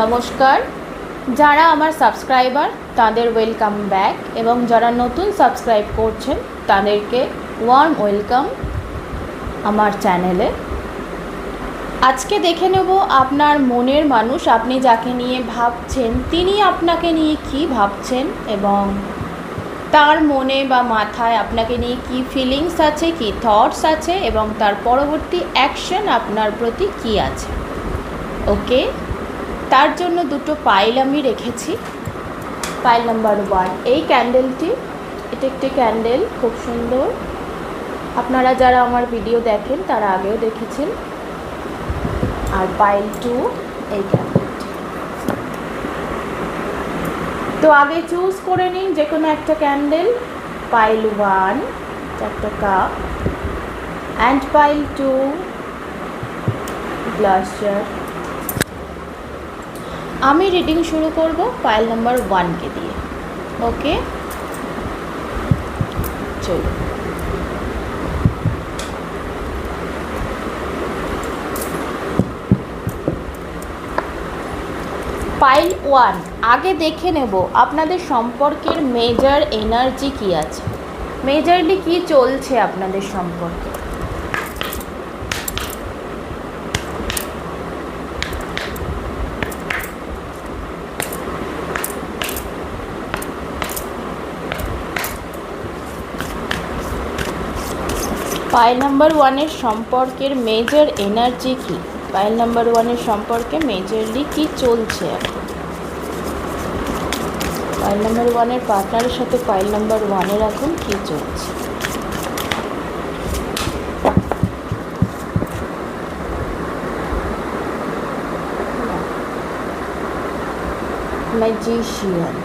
নমস্কার, যারা আমার সাবস্ক্রাইবার তাদের ওয়েলকাম ব্যাক এবং যারা নতুন সাবস্ক্রাইব করছেন তাদেরকে ওয়ার্ম ওয়েলকাম আমার চ্যানেলে। আজকে দেখে নেব আপনার মনের মানুষ, আপনি যাকে নিয়ে ভাবছেন তিনি আপনাকে নিয়ে কি ভাবছেন এবং তার মনে বা মাথায় আপনাকে নিয়ে কি ফিলিংস আছে, কি থটস আছে এবং তার পরবর্তী অ্যাকশন আপনার প্রতি কি আছে। ওকে, তার জন্য দুটো পাইল আমি রেখেছি। পাইল নাম্বার 1, এই ক্যান্ডেলটি, এটা একটি ক্যান্ডেল, খুব সুন্দর। আপনারা যারা আমার ভিডিও দেখেন তারা আগেও দেখেছেন। আর পাইল 2, এই ক্যান্ডেলটি। তো আগে চুজ করে নিন যে কোনো একটা ক্যান্ডেল। পাইল 1, একটা কাপ, অ্যান্ড পাইল 2, গ্লাসজার। আমি রিডিং শুরু করব পাইল নাম্বার 1কে দিয়ে। ওকে, চলো। পাইল 1, আগে দেখে নেব আপনাদের সম্পর্কের মেজর এনার্জি কি আছে, মেজরলি কি চলছে আপনাদের সম্পর্কে। পাইল নাম্বার 1-এর সম্পর্কের মেজর এনার্জি কি, পাইল নাম্বার 1-এর সম্পর্কে মেজরলি কি চলছে এখন। পাইল নাম্বার 1-এর পার্টনারের সাথে পাইল নাম্বার 1-এর এখন কি চলছে। ম্যাজিশিয়ান।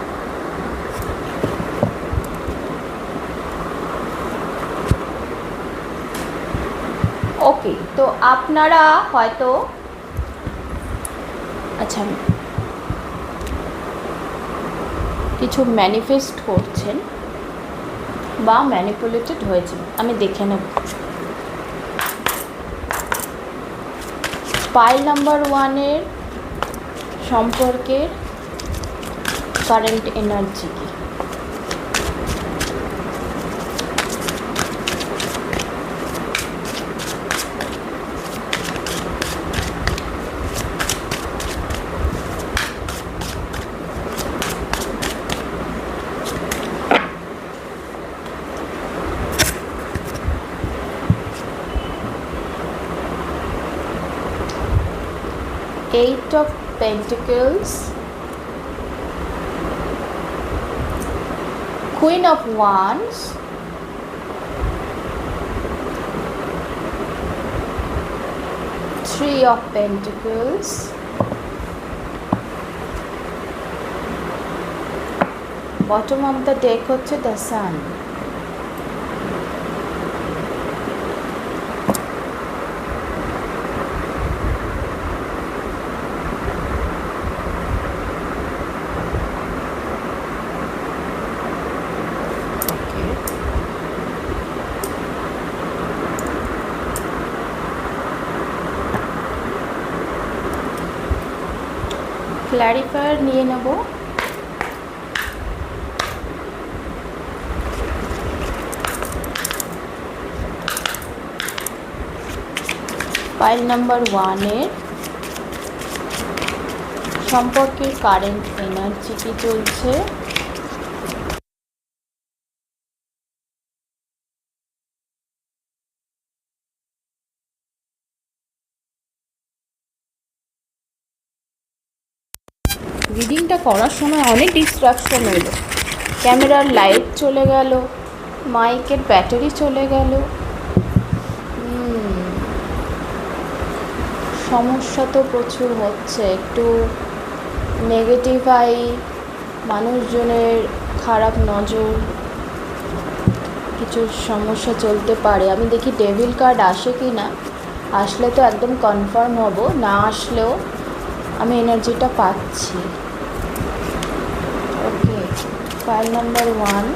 ওকে, তো আপনারা হয়তো কিছু ম্যানিফেস্ট করছেন বা ম্যানিপুলেটেড হয়েছেন, আমি দেখে নেব। পাইল নাম্বার 1-এর সম্পর্কের কারেন্ট এনার্জি কি। Eight of Pentacles, Queen of Wands, Three of Pentacles, bottom of the deck হচ্ছে the Sun. ক্ল্যারিফায়ার নিয়ে নেব। পাইল নাম্বার 1-এর সম্পর্কের কারেন্ট এনার্জি কি চলছে। রিডিংটা করার সময় অনেক ডিস্ট্রাকশন হলো, ক্যামেরার লাইট চলে গেল, মাইকের ব্যাটারি চলে গেল, সমস্যা তো প্রচুর হচ্ছে। একটু নেগেটিভ আই, মানুষজনের খারাপ নজর, কিছু সমস্যা চলতে পারে। আমি দেখি ডেভিল কার্ড আসে কি না, আসলে তো একদম কনফার্ম হব, না আসলেও আমি এনার্জিটা পাচ্ছি। ওকে, পাইল নাম্বার 1,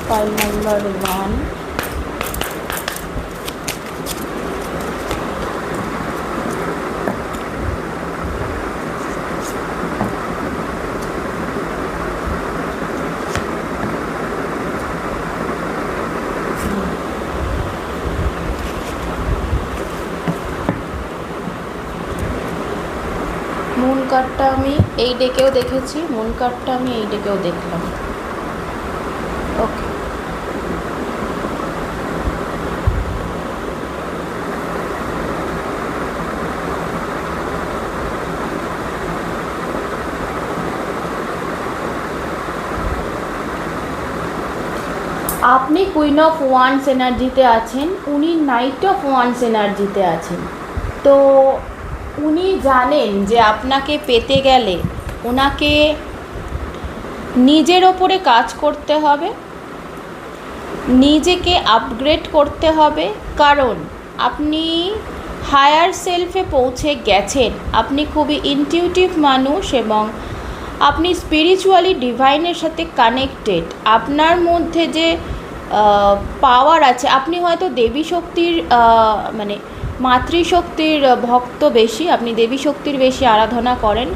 পাইল নাম্বার 1, কার্ডটা আমি এই ডেকেও দেখেছি, মুন কার্ডটা আমি এই ডেকেও দেখলাম। ওকে, আপনি কুইন অফ ওয়ান্স এনার্জিতে আছেন, উনি নাইট অফ ওয়ান্স এনার্জিতে আছেন। তো উনি জানেন যে আপনাকে পেতে গেলে ওনাকে নিজের ওপরে কাজ করতে হবে, নিজেকে আপগ্রেড করতে হবে, কারণ আপনি হায়ার সেলফে পৌঁছে গেছেন। আপনি খুবই ইনটিউটিভ মানুষ এবং আপনি স্পিরিচুয়ালি ডিভাইনের সাথে কানেক্টেড। আপনার মধ্যে যে পাওয়ার আছে, আপনি হয়তো দেবী শক্তির মানে মাতৃশক্তির ভক্ত বেশি, আপনি দেবী শক্তির বেশি আরাধনা করেন।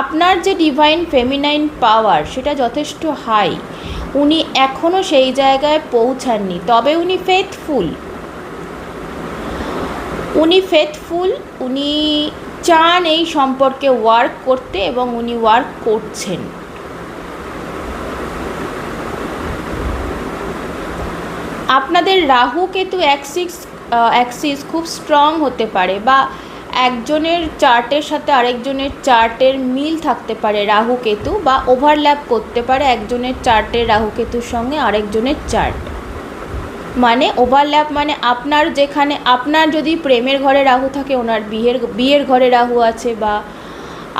আপনার যে ডিভাইন ফেমিনাইন পাওয়ার সেটা যথেষ্ট হাই। উনি এখনও সেই জায়গায় পৌঁছাননি, তবে উনি ফেথফুল। উনি চান এই সম্পর্কে ওয়ার্ক করতে এবং উনি ওয়ার্ক করছেন। আপনাদের রাহু কেতু অ্যাক্সিস খুব স্ট্রং হতে পারে, বা একজনের চার্টের সাথে আরেকজনের চার্টের মিল থাকতে পারে রাহু কেতু, বা ওভারল্যাপ করতে পারে একজনের চার্টের রাহু কেতুর সঙ্গে আরেকজনের চার্ট। মানে ওভারল্যাপ মানে আপনার যেখানে আপনার যদি প্রেমের ঘরে রাহু থাকে, ওনার বিয়ের ঘরে রাহু আছে, বা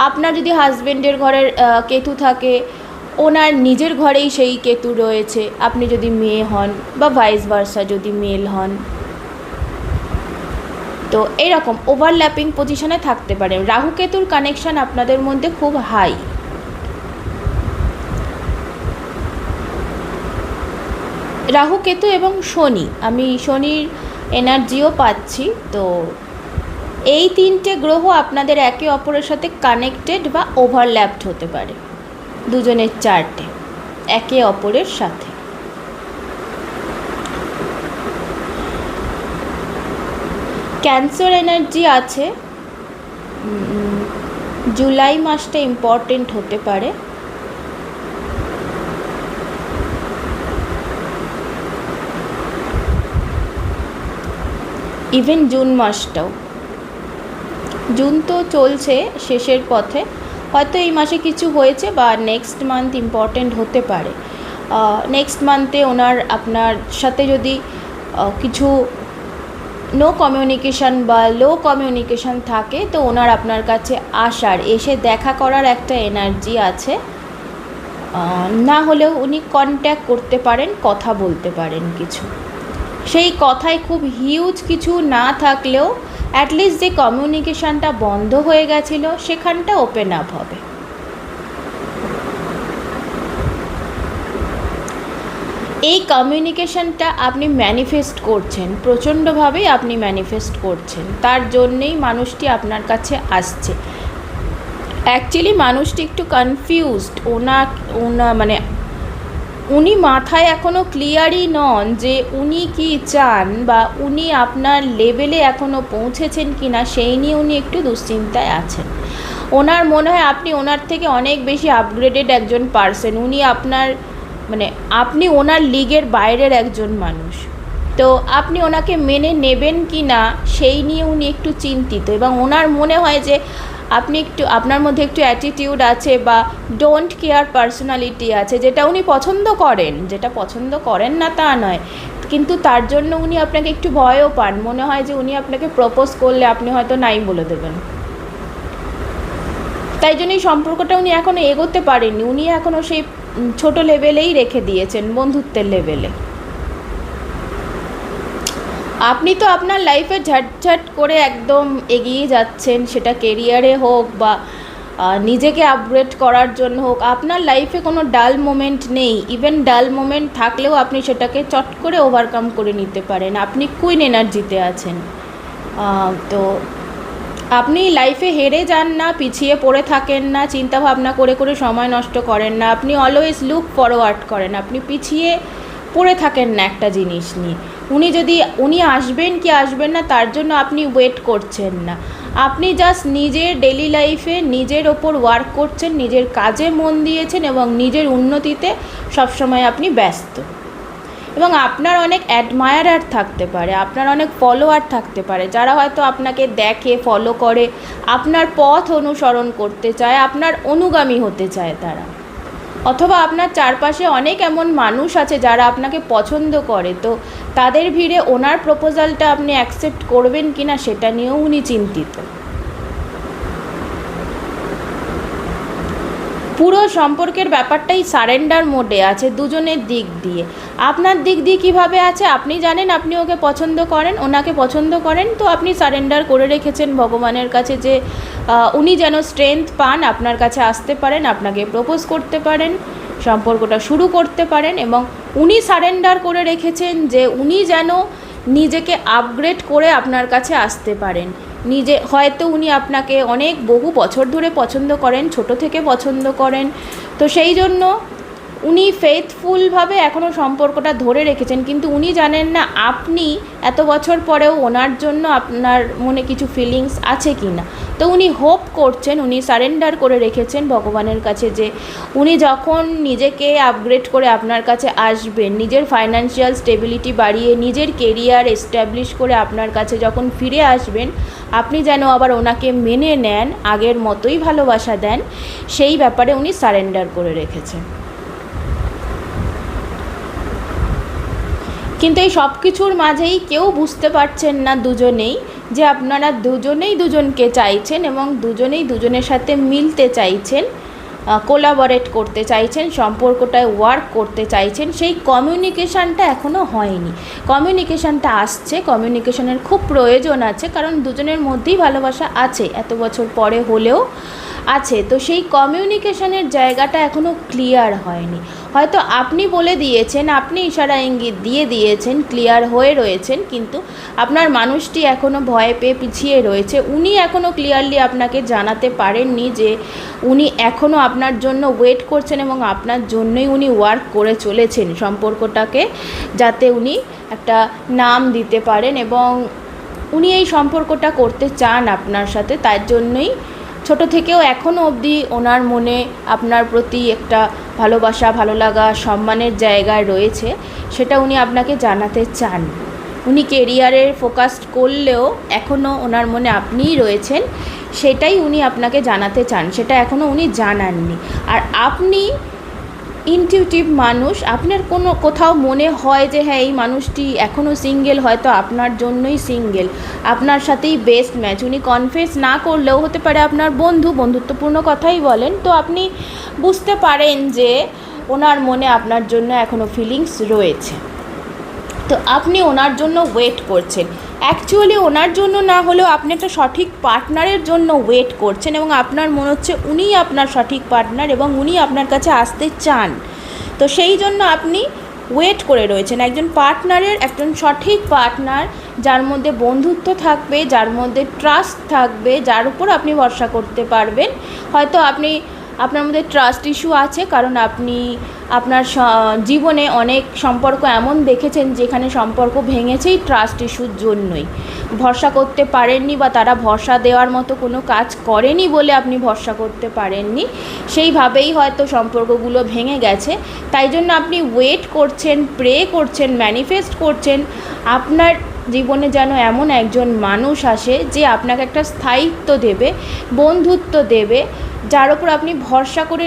আপনার যদি হাজব্যান্ডের ঘরের কেতু থাকে, ওনার নিজের ঘরেই সেই কেতু রয়েছে, আপনি যদি মেয়ে হন, বা ভাইস ভার্সা যদি মেল হন। তো এরকম ওভারল্যাপিং পজিশনে থাকতে পারে। রাহু কেতুর কানেকশান আপনাদের মধ্যে খুব হাই। রাহু কেতু এবং শনি, আমি শনির এনার্জিও পাচ্ছি। তো এই তিনটে গ্রহ আপনাদের একে অপরের সাথে কানেক্টেড বা ওভারল্যাপড হতে পারে দুজনের চার্টে একে অপরের সাথে। ক্যান্সার এনার্জি আছে, জুলাই মাসটা ইম্পর্টেন্ট হতে পারে। ইভেন জুন মাসটাও, জুন তো চলছে শেষের পথে, হয়তো এই মাসে কিছু হয়েছে, বা নেক্সট মান্থ ইম্পর্টেন্ট হতে পারে। নেক্সট মান্থে ওনার আপনার সাথে যদি কিছু নো কমিউনিকেশান বা লো কমিউনিকেশান থাকে, তো ওনার আপনার কাছে আসার, এসে দেখা করার একটা এনার্জি আছে। না হলেও উনি কন্ট্যাক্ট করতে পারেন, কথা বলতে পারেন কিছু। সেই কথায় খুব হিউজ কিছু না থাকলেও অ্যাটলিস্ট যে কমিউনিকেশানটা বন্ধ হয়ে গেছিলো সেখানটা ওপেন আপ হবে। এই কমিউনিকেশানটা আপনি ম্যানিফেস্ট করছেন, প্রচণ্ডভাবেই আপনি ম্যানিফেস্ট করছেন, তার জন্যেই মানুষটি আপনার কাছে আসছে। অ্যাকচুয়ালি মানুষটি একটু কনফিউজড, মানে উনি মাথায় এখনও ক্লিয়ারই নন যে উনি কি চান, বা উনি আপনার লেভেলে এখনও পৌঁছেছেন কি না, সেই নিয়ে উনি একটু দুশ্চিন্তায় আছেন। ওনার মনে হয় আপনি ওনার থেকে অনেক বেশি আপগ্রেডেড একজন পার্সন, উনি আপনার মানে আপনি ওনার লিগের বাইরের একজন মানুষ। তো আপনি ওনাকে মেনে নেবেন কি না সেই নিয়ে উনি একটু চিন্তিত, এবং ওনার মনে হয় যে আপনি একটু, আপনার মধ্যে একটু অ্যাটিটিউড আছে বা ডোন্ট কেয়ার পার্সোনালিটি আছে, যেটা উনি পছন্দ করেন, যেটা পছন্দ করেন না তা নয়, কিন্তু তার জন্য উনি আপনাকে একটু ভয়ও পান। মনে হয় যে উনি আপনাকে প্রপোজ করলে আপনি হয়তো নাই বলে দেবেন, তাই জন্য এই সম্পর্কটা উনি এখনও এগোতে পারেননি, উনি এখনও সেই ছোট লেভেলেই রেখে দিয়েছেন, বন্ধুত্বের লেভেলে। আপনি তো আপনার লাইফে ঝটঝট করে একদম এগিয়ে যাচ্ছেন, সেটা কেরিয়ারে হোক বা নিজেকে আপগ্রেড করার জন্য হোক। আপনার লাইফে কোনো ডাল মোমেন্ট নেই, ইভেন ডাল মোমেন্ট থাকলেও আপনি সেটাকে চট করে ওভারকাম করে নিতে পারেন। আপনি কুইন এনার্জিতে আছেন। তো আপনি লাইফে হেরে যান না, পিছিয়ে পড়ে থাকেন না, চিন্তা ভাবনা করে করে সময় নষ্ট করেন না, আপনি অলওয়েজ লুক ফরওয়ার্ড করেন, আপনি পিছিয়ে পড়ে থাকেন না একটা জিনিস নিয়ে। উনি আসবেন কি আসবেন না তার জন্য আপনি ওয়েট করছেন না, আপনি জাস্ট নিজের ডেলি লাইফে নিজের ওপর ওয়ার্ক করছেন, নিজের কাজে মন দিয়েছেন এবং নিজের উন্নতিতে সবসময় আপনি ব্যস্ত। এবং আপনার অনেক অ্যাডমায়ারার থাকতে পারে, আপনার অনেক ফলোয়ার থাকতে পারে, যারা হয়তো আপনাকে দেখে, ফলো করে, আপনার পথ অনুসরণ করতে চায়, আপনার অনুগামী হতে চায় তারা। অথবা আপনার চারপাশে অনেক এমন মানুষ আছে যারা আপনাকে পছন্দ করে, তো তাদের ভিড়ে ওনার প্রপোজালটা আপনি অ্যাকসেপ্ট করবেন কি না সেটা নিয়েও উনি চিন্তিত। পুরো সম্পর্কের ব্যাপারটাই সারেন্ডার মোডে আছে দুজনের দিক দিয়ে। আপনার দিক দিয়ে কীভাবে আছে আপনি জানেন, আপনি ওকে পছন্দ করেন, ওনাকে পছন্দ করেন, তো আপনি সারেন্ডার করে রেখেছেন ভগবানের কাছে যে উনি যেন স্ট্রেংথ পান, আপনার কাছে আসতে পারেন, আপনাকে প্রপোজ করতে পারেন, সম্পর্কটা শুরু করতে পারেন। এবং উনি সারেন্ডার করে রেখেছেন যে উনি যেন নিজেকে আপগ্রেড করে আপনার কাছে আসতে পারেন। হয়তো উনি আপনাকে অনেক বহু বছর ধরে পছন্দ করেন, ছোট থেকে পছন্দ করেন, তো সেই জন্য উনি ফেথফুলভাবে এখনও সম্পর্কটা ধরে রেখেছেন। কিন্তু উনি জানেন না আপনি এত বছর পরেও ওনার জন্য আপনার মনে কিছু ফিলিংস আছে কি না। তো উনি হোপ করছেন, উনি সারেন্ডার করে রেখেছেন ভগবানের কাছে যে উনি যখন নিজেকে আপগ্রেড করে আপনার কাছে আসবেন, নিজের ফাইন্যান্সিয়াল স্টেবিলিটি বাড়িয়ে, নিজের কেরিয়ার এস্টাবলিশ করে আপনার কাছে যখন ফিরে আসবেন, আপনি যেন আবার ওনাকে মেনে নেন, আগের মতোই ভালোবাসা দেন, সেই ব্যাপারে উনি সারেন্ডার করে রেখেছেন। কিন্তু এই সব কিছুর মাঝেই কেউ বুঝতে পারছেন না দুজনেই যে আপনারা দুজনেই দুজনকে চাইছেন এবং দুজনেই দুজনের সাথে মিলতে চাইছেন, কোলাবরেট করতে চাইছেন, সম্পর্কটায় ওয়ার্ক করতে চাইছেন। সেই কমিউনিকেশানটা এখনও হয়নি। কমিউনিকেশানটা আসছে, কমিউনিকেশানের খুব প্রয়োজন আছে, কারণ দুজনের মধ্যেই ভালোবাসা আছে, এত বছর পরে হলেও আছে। তো সেই কমিউনিকেশানের জায়গাটা এখনও ক্লিয়ার হয়নি। হয়তো আপনি বলে দিয়েছেন, আপনি ইশারা ইঙ্গিত দিয়ে দিয়েছেন, ক্লিয়ার হয়ে রয়েছেন, কিন্তু আপনার মানুষটি এখনও ভয় পেয়ে পিছিয়ে রয়েছে। উনি এখনও ক্লিয়ারলি আপনাকে জানাতে পারেননি যে উনি এখনও আপনার জন্য ওয়েট করছেন এবং আপনার জন্যই উনি ওয়ার্ক করে চলেছেন সম্পর্কটাকে, যাতে উনি একটা নাম দিতে পারেন। এবং উনি এই সম্পর্কটা করতে চান আপনার সাথে, তার জন্যই ছোট থেকেও এখনও অবধি ওনার মনে আপনার প্রতি একটা ভালোবাসা, ভালো লাগা, সম্মানের জায়গায় রয়েছে, সেটা উনি আপনাকে জানাতে চান। উনি কেরিয়ারের ফোকাস করলেও এখনও ওনার মনে আপনিই রয়েছেন, সেটাই উনি আপনাকে জানাতে চান, সেটা এখনও উনি জানাননি। আর আপনি ইনটিউটিভ মানুষ, আপনার কোথাও মনে হয় যে হ্যাঁ এই মানুষটি এখনও সিঙ্গেল, হয়তো আপনার জন্যই সিঙ্গেল, আপনার সাথেই বেস্ট ম্যাচ। উনি কনফেস না করলেও হতে পারে আপনার বন্ধুত্বপূর্ণ কথাই বলেন, তো আপনি বুঝতে পারেন যে ওনার মনে আপনার জন্য এখনও ফিলিংস রয়েছে। তো আপনি ওনার জন্য ওয়েট করছেন, অ্যাকচুয়ালি ওনার জন্য না হলেও আপনি একটা সঠিক পার্টনারের জন্য ওয়েট করছেন এবং আপনার মনে হচ্ছে উনিই আপনার সঠিক পার্টনার এবং উনি আপনার কাছে আসতে চান। তো সেই জন্য আপনি ওয়েট করে রয়েছেন একজন পার্টনারের, একজন সঠিক পার্টনার, যার মধ্যে বন্ধুত্ব থাকবে, যার মধ্যে ট্রাস্ট থাকবে, যার উপর আপনি ভরসা করতে পারবেন। হয়তো আপনার মধ্যে ট্রাস্ট ইস্যু আছে, কারণ আপনি আপনার জীবনে অনেক সম্পর্ক এমন দেখেছেন যেখানে সম্পর্ক ভেঙেছেই ট্রাস্ট ইস্যুর জন্যই। ভরসা করতে পারেননি বা তারা ভরসা দেওয়ার মতো কোনো কাজ করেনি বলে আপনি ভরসা করতে পারেননি, সেইভাবেই হয়তো সম্পর্কগুলো ভেঙে গেছে। তাই জন্য আপনি ওয়েট করছেন, প্রে করছেন, ম্যানিফেস্ট করছেন আপনার জীবনে যেন এমন একজন মানুষ আসে যে আপনাকে একটা স্থায়িত্ব দেবে, বন্ধুত্ব দেবে, যার ওপর আপনি ভরসা করে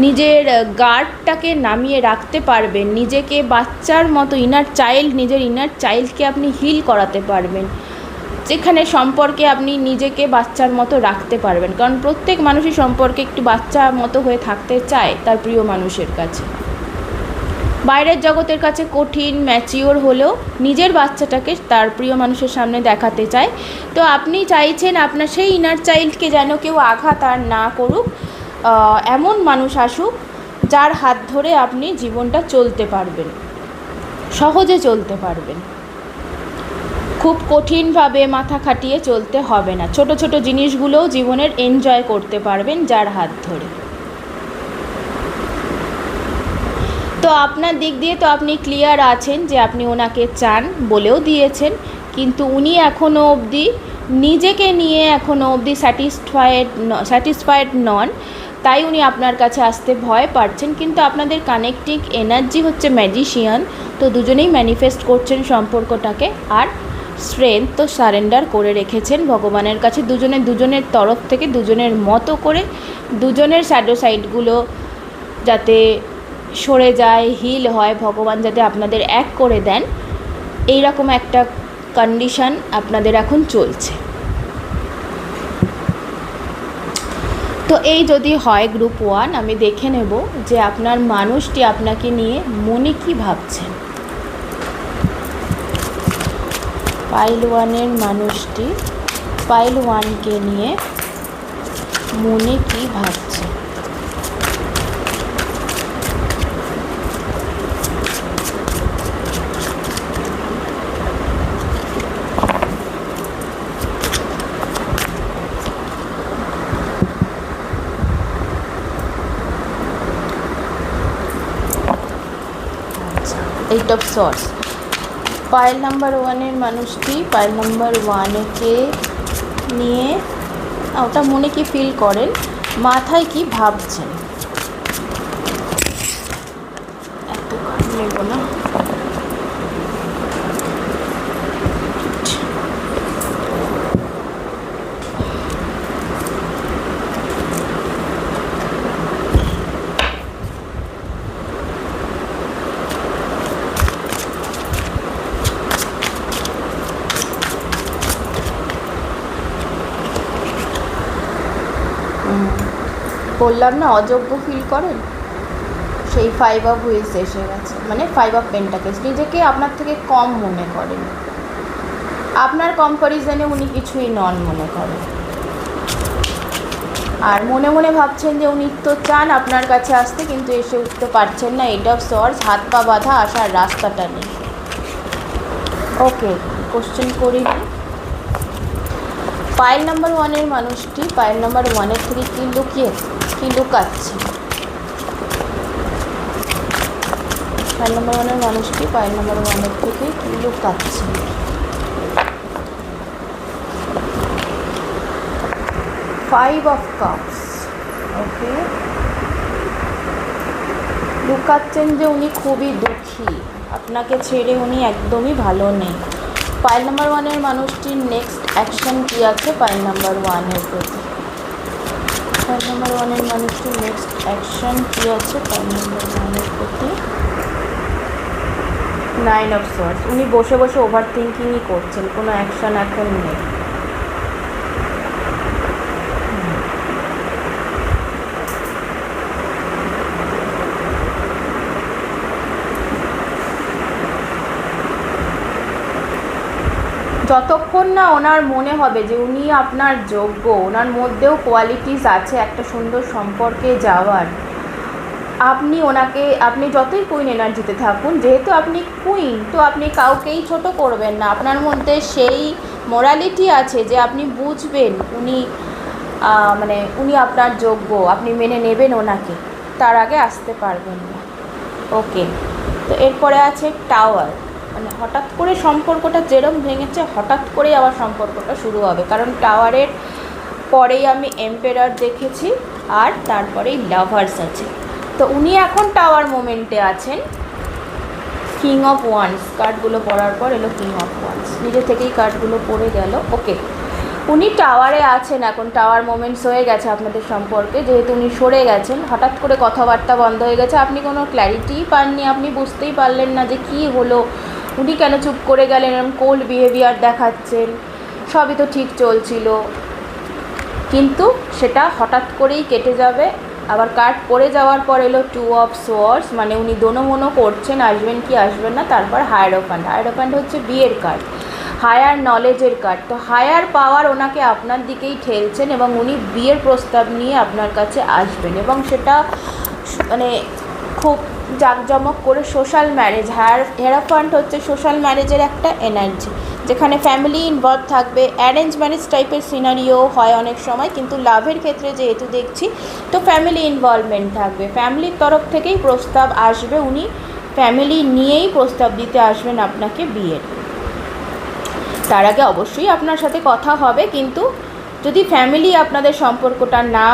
নিজের গার্ডটাকে নামিয়ে রাখতে পারবেন, নিজেকে বাচ্চার মতো নিজের ইনার চাইল্ডকে আপনি হিল করাতে পারবেন, যেখানে সম্পর্কে আপনি নিজেকে বাচ্চার মতো রাখতে পারবেন। কারণ প্রত্যেক মানুষই সম্পর্কে একটু বাচ্চার মতো হয়ে থাকতে চায় তার প্রিয় মানুষের কাছে। বাইরের জগতের কাছে কঠিন, ম্যাচিওর হলেও নিজের বাচ্চাটাকে তার প্রিয় মানুষের সামনে দেখাতে চায়। তো আপনি চাইছেন আপনার সেই ইনার চাইল্ডকে যেন কেউ আঘাত আর না করুক, এমন মানুষ আসুক যার হাত ধরে আপনি জীবনটা চলতে পারবেন, সহজে চলতে পারবেন, খুব কঠিনভাবে মাথা খাটিয়ে চলতে হবে না, ছোট ছোট জিনিসগুলোও জীবনের এনজয় করতে পারবেন যার হাত ধরে। তো আপনার দিক দিয়ে তো আপনি ক্লিয়ার আছেন যে আপনি ওনাকে চান, বলেও দিয়েছেন, কিন্তু উনি এখনও অবধি নিজেকে নিয়ে এখনও অবধি স্যাটিসফায়েড নন, তাই উনি আপনার কাছে আসতে ভয় পাচ্ছেন। কিন্তু আপনাদের কানেক্টিং এনার্জি হচ্ছে ম্যাজিশিয়ান, তো দুজনেই ম্যানিফেস্ট করছেন সম্পর্কটাকে। আর স্ট্রেংথ তো সারেন্ডার করে রেখেছেন ভগবানের কাছে, দুজনের তরফ থেকে দুজনের মতো করে দুজনের শ্যাডো সাইডগুলো যাতে সরে যায়, হিল হয়, ভগবান যাতে আপনাদের এক করে দেন, এই রকম একটা কন্ডিশন আপনাদের এখন চলছে। তো এই যদি হয় গ্রুপ 1, আমি দেখে নেব যে আপনার মানুষটি আপনাকে নিয়ে মনে কি ভাবছেন। পাইল 1-এর মানুষটি পাইল 1কে নিয়ে মনে কি ভাবছে। Eight of swords, pile number 1-এর মানুষটি পাইল নাম্বার 1-কে নিয়ে ওটা মনে কি ফিল করেন, মাথায় কি ভাবছেন। এত কাজ নেব না। বললাম না অযোগ্য ফিল করেন, সেই 5 অফ হুইলস এসে গেছে, মানে 5 অফ পেন্টাকেলস। নিজেকে আপনার থেকে কম মনে করেন, আপনার কম্প্যারিজনে উনি কিছুই নন মনে করেন। আর মনে মনে ভাবছেন যে উনি তো চান আপনার কাছে আসতে, কিন্তু এসে উঠতে পারছেন না। এইট অফ সর্টস, হাত পা বাঁধা, আসার রাস্তাটা নেই। ওকে, কোশ্চেন করি। পাইল নাম্বার 1-এর মানুষটি পাইল নাম্বার 1-এর থেকে কি লুকাচ্ছে। পাইল নাম্বার 1-এর মানুষটি পাইল নাম্বার 1-এর থেকে কি লুকাচ্ছে। 5 অফ কাপস। ওকে, লুকাচ্ছেন যে উনি খুবই দুঃখী, আপনাকে ছেড়ে উনি একদমই ভালো নেই। পাইল নাম্বার 1-এর মানুষটির নেক্সট অ্যাকশন কী আছে পাইল নাম্বার 1-এর প্রতি। পাইল নাম্বার 1-এর মানুষটির নেক্সট অ্যাকশন কী আছে পাইল নাম্বার 1-এর প্রতি। 9 অফ সর্টস, উনি বসে বসে ওভার থিঙ্কিংই করছেন, কোনো অ্যাকশন এখন নেই। যতক্ষণ না ওনার মনে হবে যে উনি আপনার যোগ্য, ওনার মধ্যেও কোয়ালিটিস আছে একটা সুন্দর সম্পর্কে যাওয়ার, আপনি যতই কুইন এনার্জিতে থাকুন, যেহেতু আপনি কুইন, তো আপনি কাউকেই ছোট করবেন না। আপনার মধ্যে সেই মোরালিটি আছে যে আপনি বুঝবেন উনি আপনার যোগ্য, আপনি মেনে নেবেন ওনাকে, তার আগে আসতে পারবেন না। ওকে, তো এরপরে আছে টাওয়ার। মানে হঠাৎ করে সম্পর্কটা যেরম ভেঙেছে, হঠাৎ করেই আবার সম্পর্কটা শুরু হবে, কারণ টাওয়ারের পরেই আমি এম্পেরার দেখেছি, আর তারপরেই লাভার্স আছে। তো উনি এখন টাওয়ার মোমেন্টে আছেন। কিং অফ ওয়ান্স, কার্ডগুলো পড়ার পর এলো কিং অফ ওয়ান্স, নিজে থেকেই কার্ডগুলো পড়ে গেল। ওকে, উনি টাওয়ারে আছেন এখন, টাওয়ার মোমেন্টস হয়ে গেছে আপনাদের সম্পর্কে, যেহেতু উনি সরে গেছেন, হঠাৎ করে কথাবার্তা বন্ধ হয়ে গেছে, আপনি কোনো ক্ল্যারিটিই পাননি, আপনি বুঝতেই পারলেন না যে কী হলো, উনি কেন চুপ করে গেলেন, এরকম কোল্ড বিহেভিয়ার দেখাচ্ছেন, সবই তো ঠিক চলছিল, কিন্তু সেটা হঠাৎ করেই কেটে যাবে। আবার কার্ড পড়ে যাওয়ার পর এলো 2 অফ সোয়ার্ডস, মানে উনি দোনো করছেন আসবেন কি আসবেন না। তারপর হায়ারোফ্যান্ট হচ্ছে বিয়ের কার্ড, হায়ার নলেজের কার্ড। তো হায়ার পাওয়ার ওনাকে আপনার দিকেই ঠেলছেন, এবং উনি বিয়ের প্রস্তাব নিয়ে আপনার কাছে আসবেন, এবং সেটা মানে খুব জাঁকজমক করে সোশ্যাল ম্যারেজ। হায়ারোফ্যান্ট হচ্ছে সোশ্যাল ম্যারেজের একটা এনার্জি, যেখানে ফ্যামিলি ইনভলভ থাকবে। অ্যারেঞ্জ ম্যারেজ টাইপের সিনারিও হয় অনেক সময়, কিন্তু লাভের ক্ষেত্রে যেহেতু দেখছি, তো ফ্যামিলি ইনভলভমেন্ট থাকবে, ফ্যামিলির তরফ থেকেই প্রস্তাব আসবে, উনি ফ্যামিলি নিয়েই প্রস্তাব দিতে আসবেন আপনাকে বিয়ের। তার আগে অবশ্যই আপনার সাথে কথা হবে, কিন্তু যদি ফ্যামিলি আপনাদের সম্পর্কটা না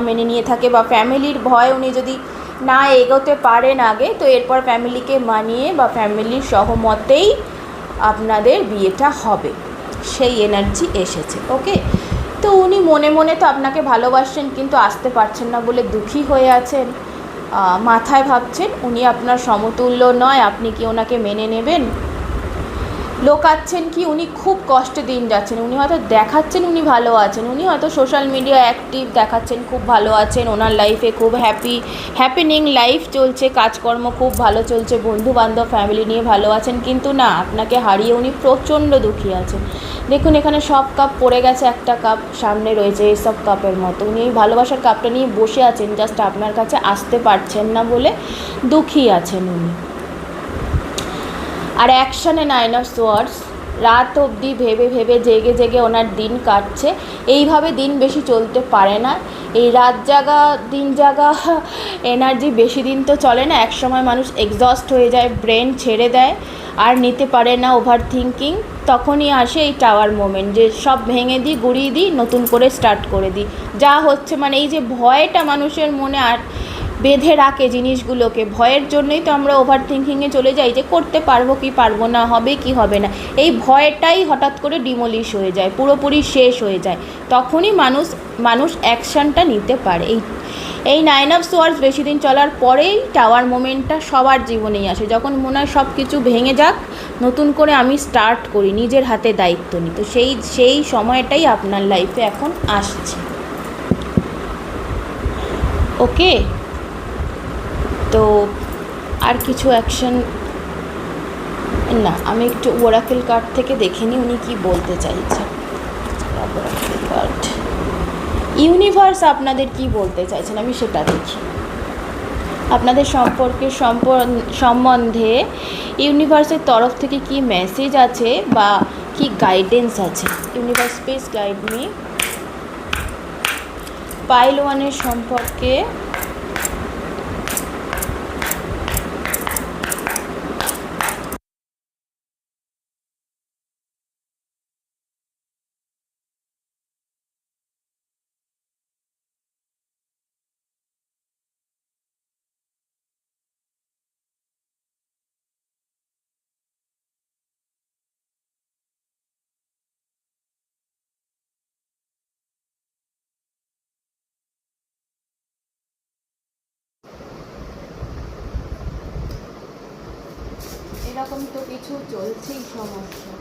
মেনে নিয়ে থাকে বা ফ্যামিলির ভয় উনি যদি না এগোতে পারেন আগে, তো এরপর ফ্যামিলিকে মানিয়ে বা ফ্যামিলির সহমতেই আপনাদের বিয়েটা হবে, সেই এনার্জি এসেছে। ওকে, তো উনি মনে মনে তো আপনাকে ভালোবাসছেন, কিন্তু আসতে পারছেন না বলে দুঃখী হয়ে আছেন, মাথায় ভাবছেন উনি আপনার সমতুল্য নয়, আপনি কি ওনাকে মেনে নেবেন। লোকাচ্ছেন কি উনি খুব কষ্টে দিন যাচ্ছেন, উনি হয়তো দেখাচ্ছেন উনি ভালো আছেন, উনি হয়তো সোশ্যাল মিডিয়া অ্যাক্টিভ দেখাচ্ছেন খুব ভালো আছেন, ওনার লাইফে খুব হ্যাপিনিং লাইফ চলছে, কাজকর্ম খুব ভালো চলছে, বন্ধু বান্ধব ফ্যামিলি নিয়ে ভালো আছেন, কিন্তু না, আপনাকে হারিয়ে উনি প্রচণ্ড দুঃখী আছেন। দেখুন এখানে সব কাপ পড়ে গেছে, একটা কাপ সামনে রয়েছে এইসব কাপের মতো, উনি এই ভালোবাসার কাপটা নিয়ে বসে আছেন, জাস্ট আপনার কাছে আসতে পারছেন না বলে দুঃখী আছেন উনি। আর অ্যাকশানে 9 অফ সোয়ার্ডস, রাত অবধি ভেবে ভেবে জেগে জেগে ওনার দিন কাটছে। এইভাবে দিন বেশি চলতে পারে না, এই রাত জাগা দিন জাগা এনার্জি বেশি দিন তো চলে না, একসময় মানুষ এক্সস্ট হয়ে যায়, ব্রেন ছেড়ে দেয়, আর নিতে পারে না ওভার থিঙ্কিং, তখনই আসে এই টাওয়ার মোমেন্ট, যে সব ভেঙে দিই, গুঁড়িয়ে দিই, নতুন করে স্টার্ট করে দিই, যা হচ্ছে মানে এই যে ভয়টা মানুষের মনে আর বেঁধে রাখে জিনিসগুলোকে, ভয়ের জন্যই তো আমরা ওভার থিঙ্কিংয়ে চলে যাই, যে করতে পারবো কি পারবো না, হবে কি হবে না, এই ভয়টাই হঠাৎ করে ডিমলিশ হয়ে যায়, পুরোপুরি শেষ হয়ে যায়, তখনই মানুষ অ্যাকশানটা নিতে পারে। এই 9 অফ সোয়ার্ডস বেশি দিন চলার পরেই টাওয়ার মোমেন্টটা সবার জীবনেই আসে, যখন মনে হয় সব কিছু ভেঙে যাক, নতুন করে আমি স্টার্ট করি, নিজের হাতে দায়িত্ব নিই, তো সেই সময়টাই আপনার লাইফে এখন আসছে। ওকে, তো আর কিছু অ্যাকশন না, আমি একটু ওরাকেল কার্ড থেকে দেখে নিই উনি কী বলতে চাইছেন। ওরাকেল কার্ড, ইউনিভার্স আপনাদের কি বলতে চাইছেন আমি সেটা দেখি। আপনাদের সম্বন্ধে ইউনিভার্সের তরফ থেকে কি মেসেজ আছে বা কি গাইডেন্স আছে। Universe please guide me pile ওয়ানের সম্পর্কে এরকম তো কিছু চলছেই সমস্যা,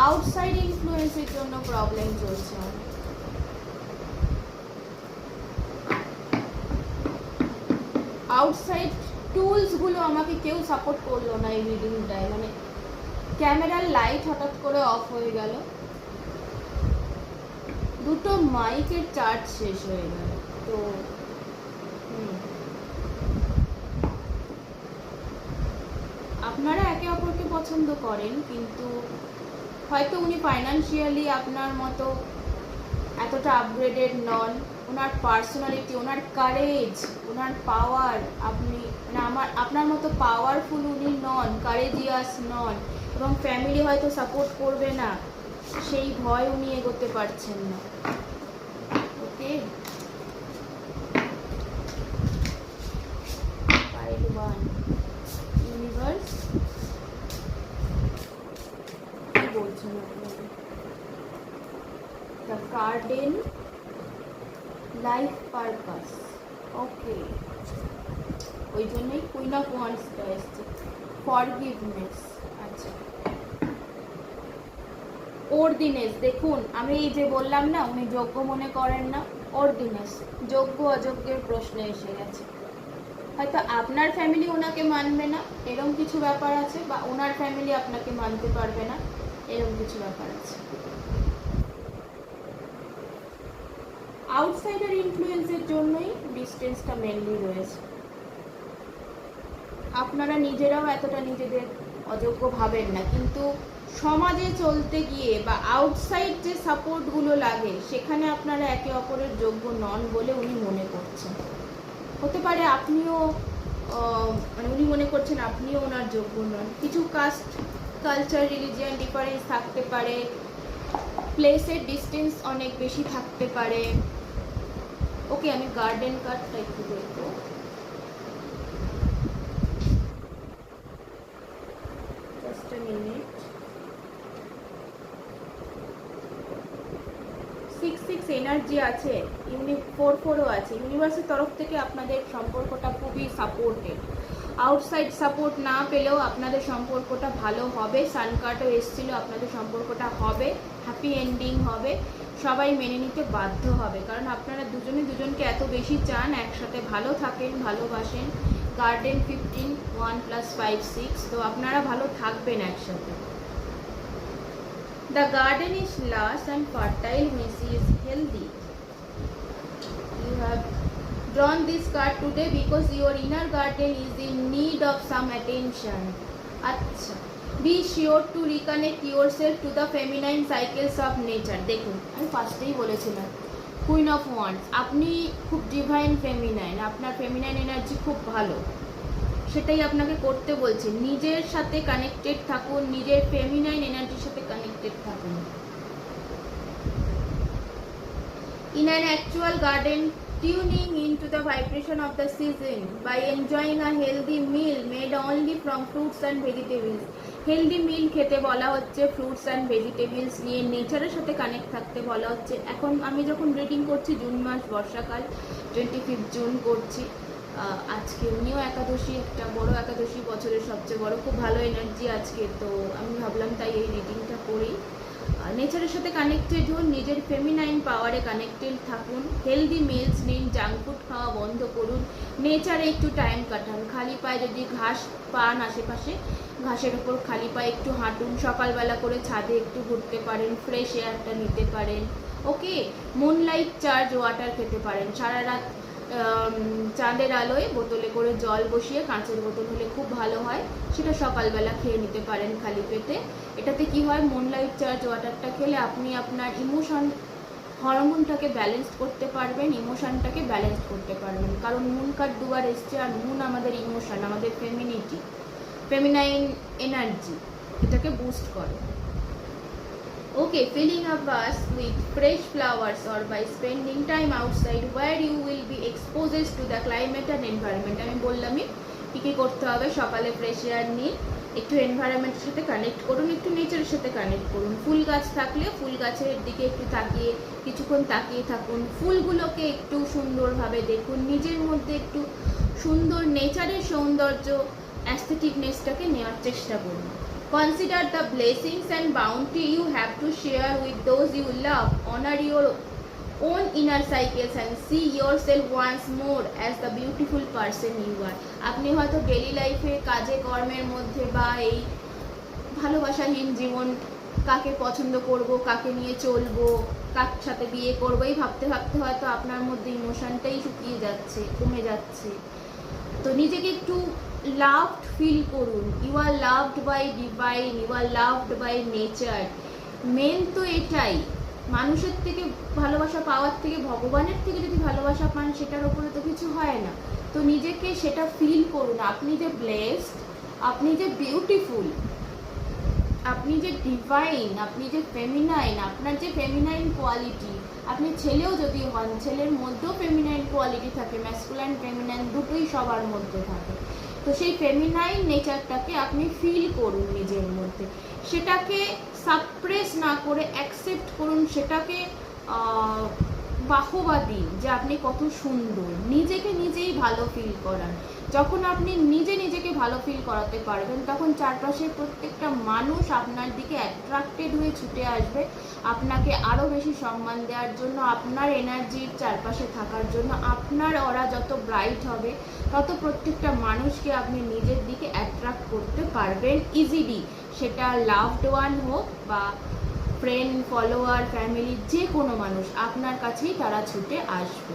আউটসাইড ইনফ্লুয়েন্সের জন্য প্রবলেম চলছে। আউটসাইড টুলসগুলো আমাকে কেউ সাপোর্ট করলো না এই রিডিংটায়, মানে ক্যামেরার লাইট হঠাৎ করে অফ হয়ে গেল, দুটো মাইকের চার্জ শেষ হয়ে গেল, তো আপনারা একে অপরকে পছন্দ করেন, কিন্তু হয়তো উনি ফাইন্যান্সিয়ালি আপনার মতো এতটা আপগ্রেডেড নন, ওনার পার্সোনালিটি, ওনার কারেজ, ওনার পাওয়ার, আপনি মানে আপনার মতো পাওয়ারফুল উনি নন, কারেজিয়াস নন, এবং ফ্যামিলি হয়তো সাপোর্ট করবে না, সেই ভয় উনি এগোতে পারছেন না। ওকে, ইউনিভার্স কি বলছেন আপনাদের? দ্য গার্ডেন লাইফ পারপাস, ওকে, ওই জন্যই কুইন অফ ওয়ান্ডসটা এসছে, ফরগিভনেস। আচ্ছা, অর্দিনেস, দেখুন আমি এই যে বললাম না উনি যোগ্য মনে করেন না, অর্দিনেস, যোগ্য অযোগ্যের প্রশ্নে এসে গেছে, হয়তো আপনার ফ্যামিলি ওনাকে মানবে না এরকম কিছু ব্যাপার আছে, বা ওনার ফ্যামিলি আপনাকে মানতে পারবে না এরকম কিছু ব্যাপার আছে। আউটসাইডার ইনফ্লুয়েন্সের জন্যই ডিস্টেন্সটা মেনলি রয়েছে, আপনারা নিজেরাও এতটা নিজেদের অযোগ্য ভাবেন না, কিন্তু সমাজে চলতে গিয়ে বা আউটসাইড যে সাপোর্টগুলো লাগে সেখানে আপনারা একে অপরের যোগ্য নন বলে উনি মনে করছেন। হতে পারে আপনিও মানে উনি মনে করছেন আপনিও ওনার যোগ্য নন, কিছু কালচার রিলিজিয়ান ডিফারেন্স থাকতে পারে, প্লেসের ডিস্টেন্স অনেক বেশি থাকতে পারে। ওকে, আমি গার্ডেন কার্ডটা একটু দেখবো। Just a minute. 6 এনার্জি আছে, 4 আছে। ইউনিভার্সের তরফ থেকে আপনাদের সম্পর্কটা খুবই সাপোর্টেড। আউটসাইড সাপোর্ট না পেলেও আপনাদের সম্পর্কটা ভালো হবে। সান কার্ডও এসেছিল, আপনাদের সম্পর্কটা হবে, হ্যাপি এন্ডিং হবে, সবাই মেনে নিতে বাধ্য হবে, কারণ আপনারা দুজনে দুজনকে এত বেশি চান, একসাথে ভালো থাকেন, ভালোবাসেন। গার্ডেন 15, 1 + 5 6, তো আপনারা ভালো থাকবেন একসাথে। The garden is lush and fertile when she is healthy. You have drawn this card today because your inner garden is in need of some attention. আচ্ছা, be sure to reconnect yourself to the feminine cycles of nature. দেখুন, আমি ফার্স্টেই বলেছিলাম queen of wands, আপনি খুব divine feminine, আপনার feminine energy খুব ভালো, সেটাই আপনাকে করতে বলছে। নিজের সাথে কানেক্টেড থাকুন, নিজের ফেমিনাইন এনার্জির সাথে কানেক্টেড থাকুন। In an actual garden, tuning into the vibration of the season by enjoying a healthy meal made only from fruits and vegetables. Healthy meal খেতে বলা হচ্ছে, ফ্রুটস অ্যান্ড ভেজিটেবলস নিয়ে নেচারের সাথে কানেক্ট থাকতে বলা হচ্ছে। এখন আমি যখন রিডিং করছি, জুন মাস, বর্ষাকাল, 25 জুন করছি। আজকে উনিও একাদশী, একটা বড় একাদশী, বছরের সবচেয়ে বড়, খুব ভালো এনার্জি আজকে। তো আমি ভাবলাম তাই এই রিডিংটা করি। নেচারের সাথে কানেক্টেড হন, নিজের ফেমিনাইন পাওয়ারে কানেক্টেড থাকুন, হেলদি মিলস নিন, জাঙ্ক ফুড খাওয়া বন্ধ করুন, নেচারে একটু টাইম কাটান। খালি পায়ে যদি ঘাস পান আশেপাশে, ঘাসের ওপর খালি পায়ে একটু হাঁটুন, সকালবেলা করে ছাদে একটু ঘুরতে পারেন, ফ্রেশ এয়ারটা নিতে পারেন। ওকে, মুনলাইট চার্জ ওয়াটার খেতে পারেন, সারা রাত চাঁদের আলোয় বোতলে করে জল বসিয়ে, কাঁচের বোতল হলে খুব ভালো হয়, সেটা সকালবেলা খেয়ে নিতে পারেন খালি পেটে। এটাতে কি হয়, মুনলাইট চার্জ ওয়াটারটা খেলে আপনি আপনার ইমোশন হরমোনটাকে ব্যালেন্স করতে পারবেন, ইমোশনটাকে ব্যালেন্স করতে পারবেন। কারণ মুন কার্ড দুবার এসছে, আর মুন আমাদের ইমোশন, আমাদের ফেমিনিটি, ফেমিনাইন এনার্জি, এটাকে বুস্ট করে। Okay, filling a vase with fresh flowers or by spending time outside where you will be exposed to the climate and environment. আমি বললামই কী করতে হবে, সকালে ফ্রেশ এয়ার নিন, একটু এনভায়রনমেন্টের সাথে কানেক্ট করুন, একটু নেচারের সাথে কানেক্ট করুন। ফুল গাছ থাকলে ফুল গাছের দিকে একটু তাকিয়ে কিছুক্ষণ তাকিয়ে থাকুন, ফুলগুলোকে একটু সুন্দরভাবে দেখুন, নিজের মধ্যে একটু সুন্দর নেচারের সৌন্দর্য, অ্যাস্থেটিকনেসটাকে নেওয়ার চেষ্টা করুন। Consider the blessings and bounty you have to share with those you love. Honor your own inner cycles and see yourself once more as the beautiful person you are. আপনি হয়তো ডেলি লাইফে, কাজে কর্মের মধ্যে, বা এই ভালোবাসাহীন জীবন, কাকে পছন্দ করব, কাকে নিয়ে চলবো, কার সাথে বিয়ে করবো, এই ভাবতে ভাবতে হয়তো আপনার মধ্যে ইমোশনটাই শুকিয়ে যাচ্ছে, কমে যাচ্ছে। তো নিজেকে একটু লাভড ফিল করুন। You are loved by divine, you are loved by nature. Main তো এটাই, মানুষের থেকে ভালোবাসা পাওয়ার থেকে, ভগবানের থেকে যদি ভালোবাসা পান, সেটার ওপরে তো কিছু হয় না। তো নিজেকে সেটা ফিল করুন, আপনি যে ব্লেসড, আপনি যে বিউটিফুল, আপনি যে ডিভাইন, আপনি যে ফেমিনাইন, আপনার যে ফেমিনাইন কোয়ালিটি, আপনি ছেলেও যদি হন, ছেলের মধ্যেও ফেমিনাইন কোয়ালিটি থাকে, ম্যাসকুলাইন ফেমিনাইন দুটোই সবার মধ্যে থাকে। তো সেই ফেমিনাইন নেচারটাকে আপনি ফিল করুন নিজের মধ্যে, সেটাকে সাপ্রেস না করে অ্যাকসেপ্ট করুন, সেটাকে বাহবা দিন যে আপনি কত সুন্দর, নিজেকে নিজেই ভালো ফিল করান। যখন আপনি নিজেকে ভালো ফিল করাতে পারবেন, তখন চারপাশের প্রত্যেকটা মানুষ আপনার দিকে অ্যাট্রাক্টেড হয়ে ছুটে আসবে, আপনাকে আরও বেশি সম্মান দেওয়ার জন্য, আপনার এনার্জির চারপাশে থাকার জন্য। আপনার অরা যত ব্রাইট হবে, তত প্রত্যেকটা মানুষকে আপনি নিজের দিকে অ্যাট্রাক্ট করতে পারবেন ইজিলি। সেটা লাভড ওয়ান হোক বা ফ্রেন্ড, ফলোয়ার, ফ্যামিলি, যে কোনো মানুষ, আপনার কাছেই তারা ছুটে আসবে।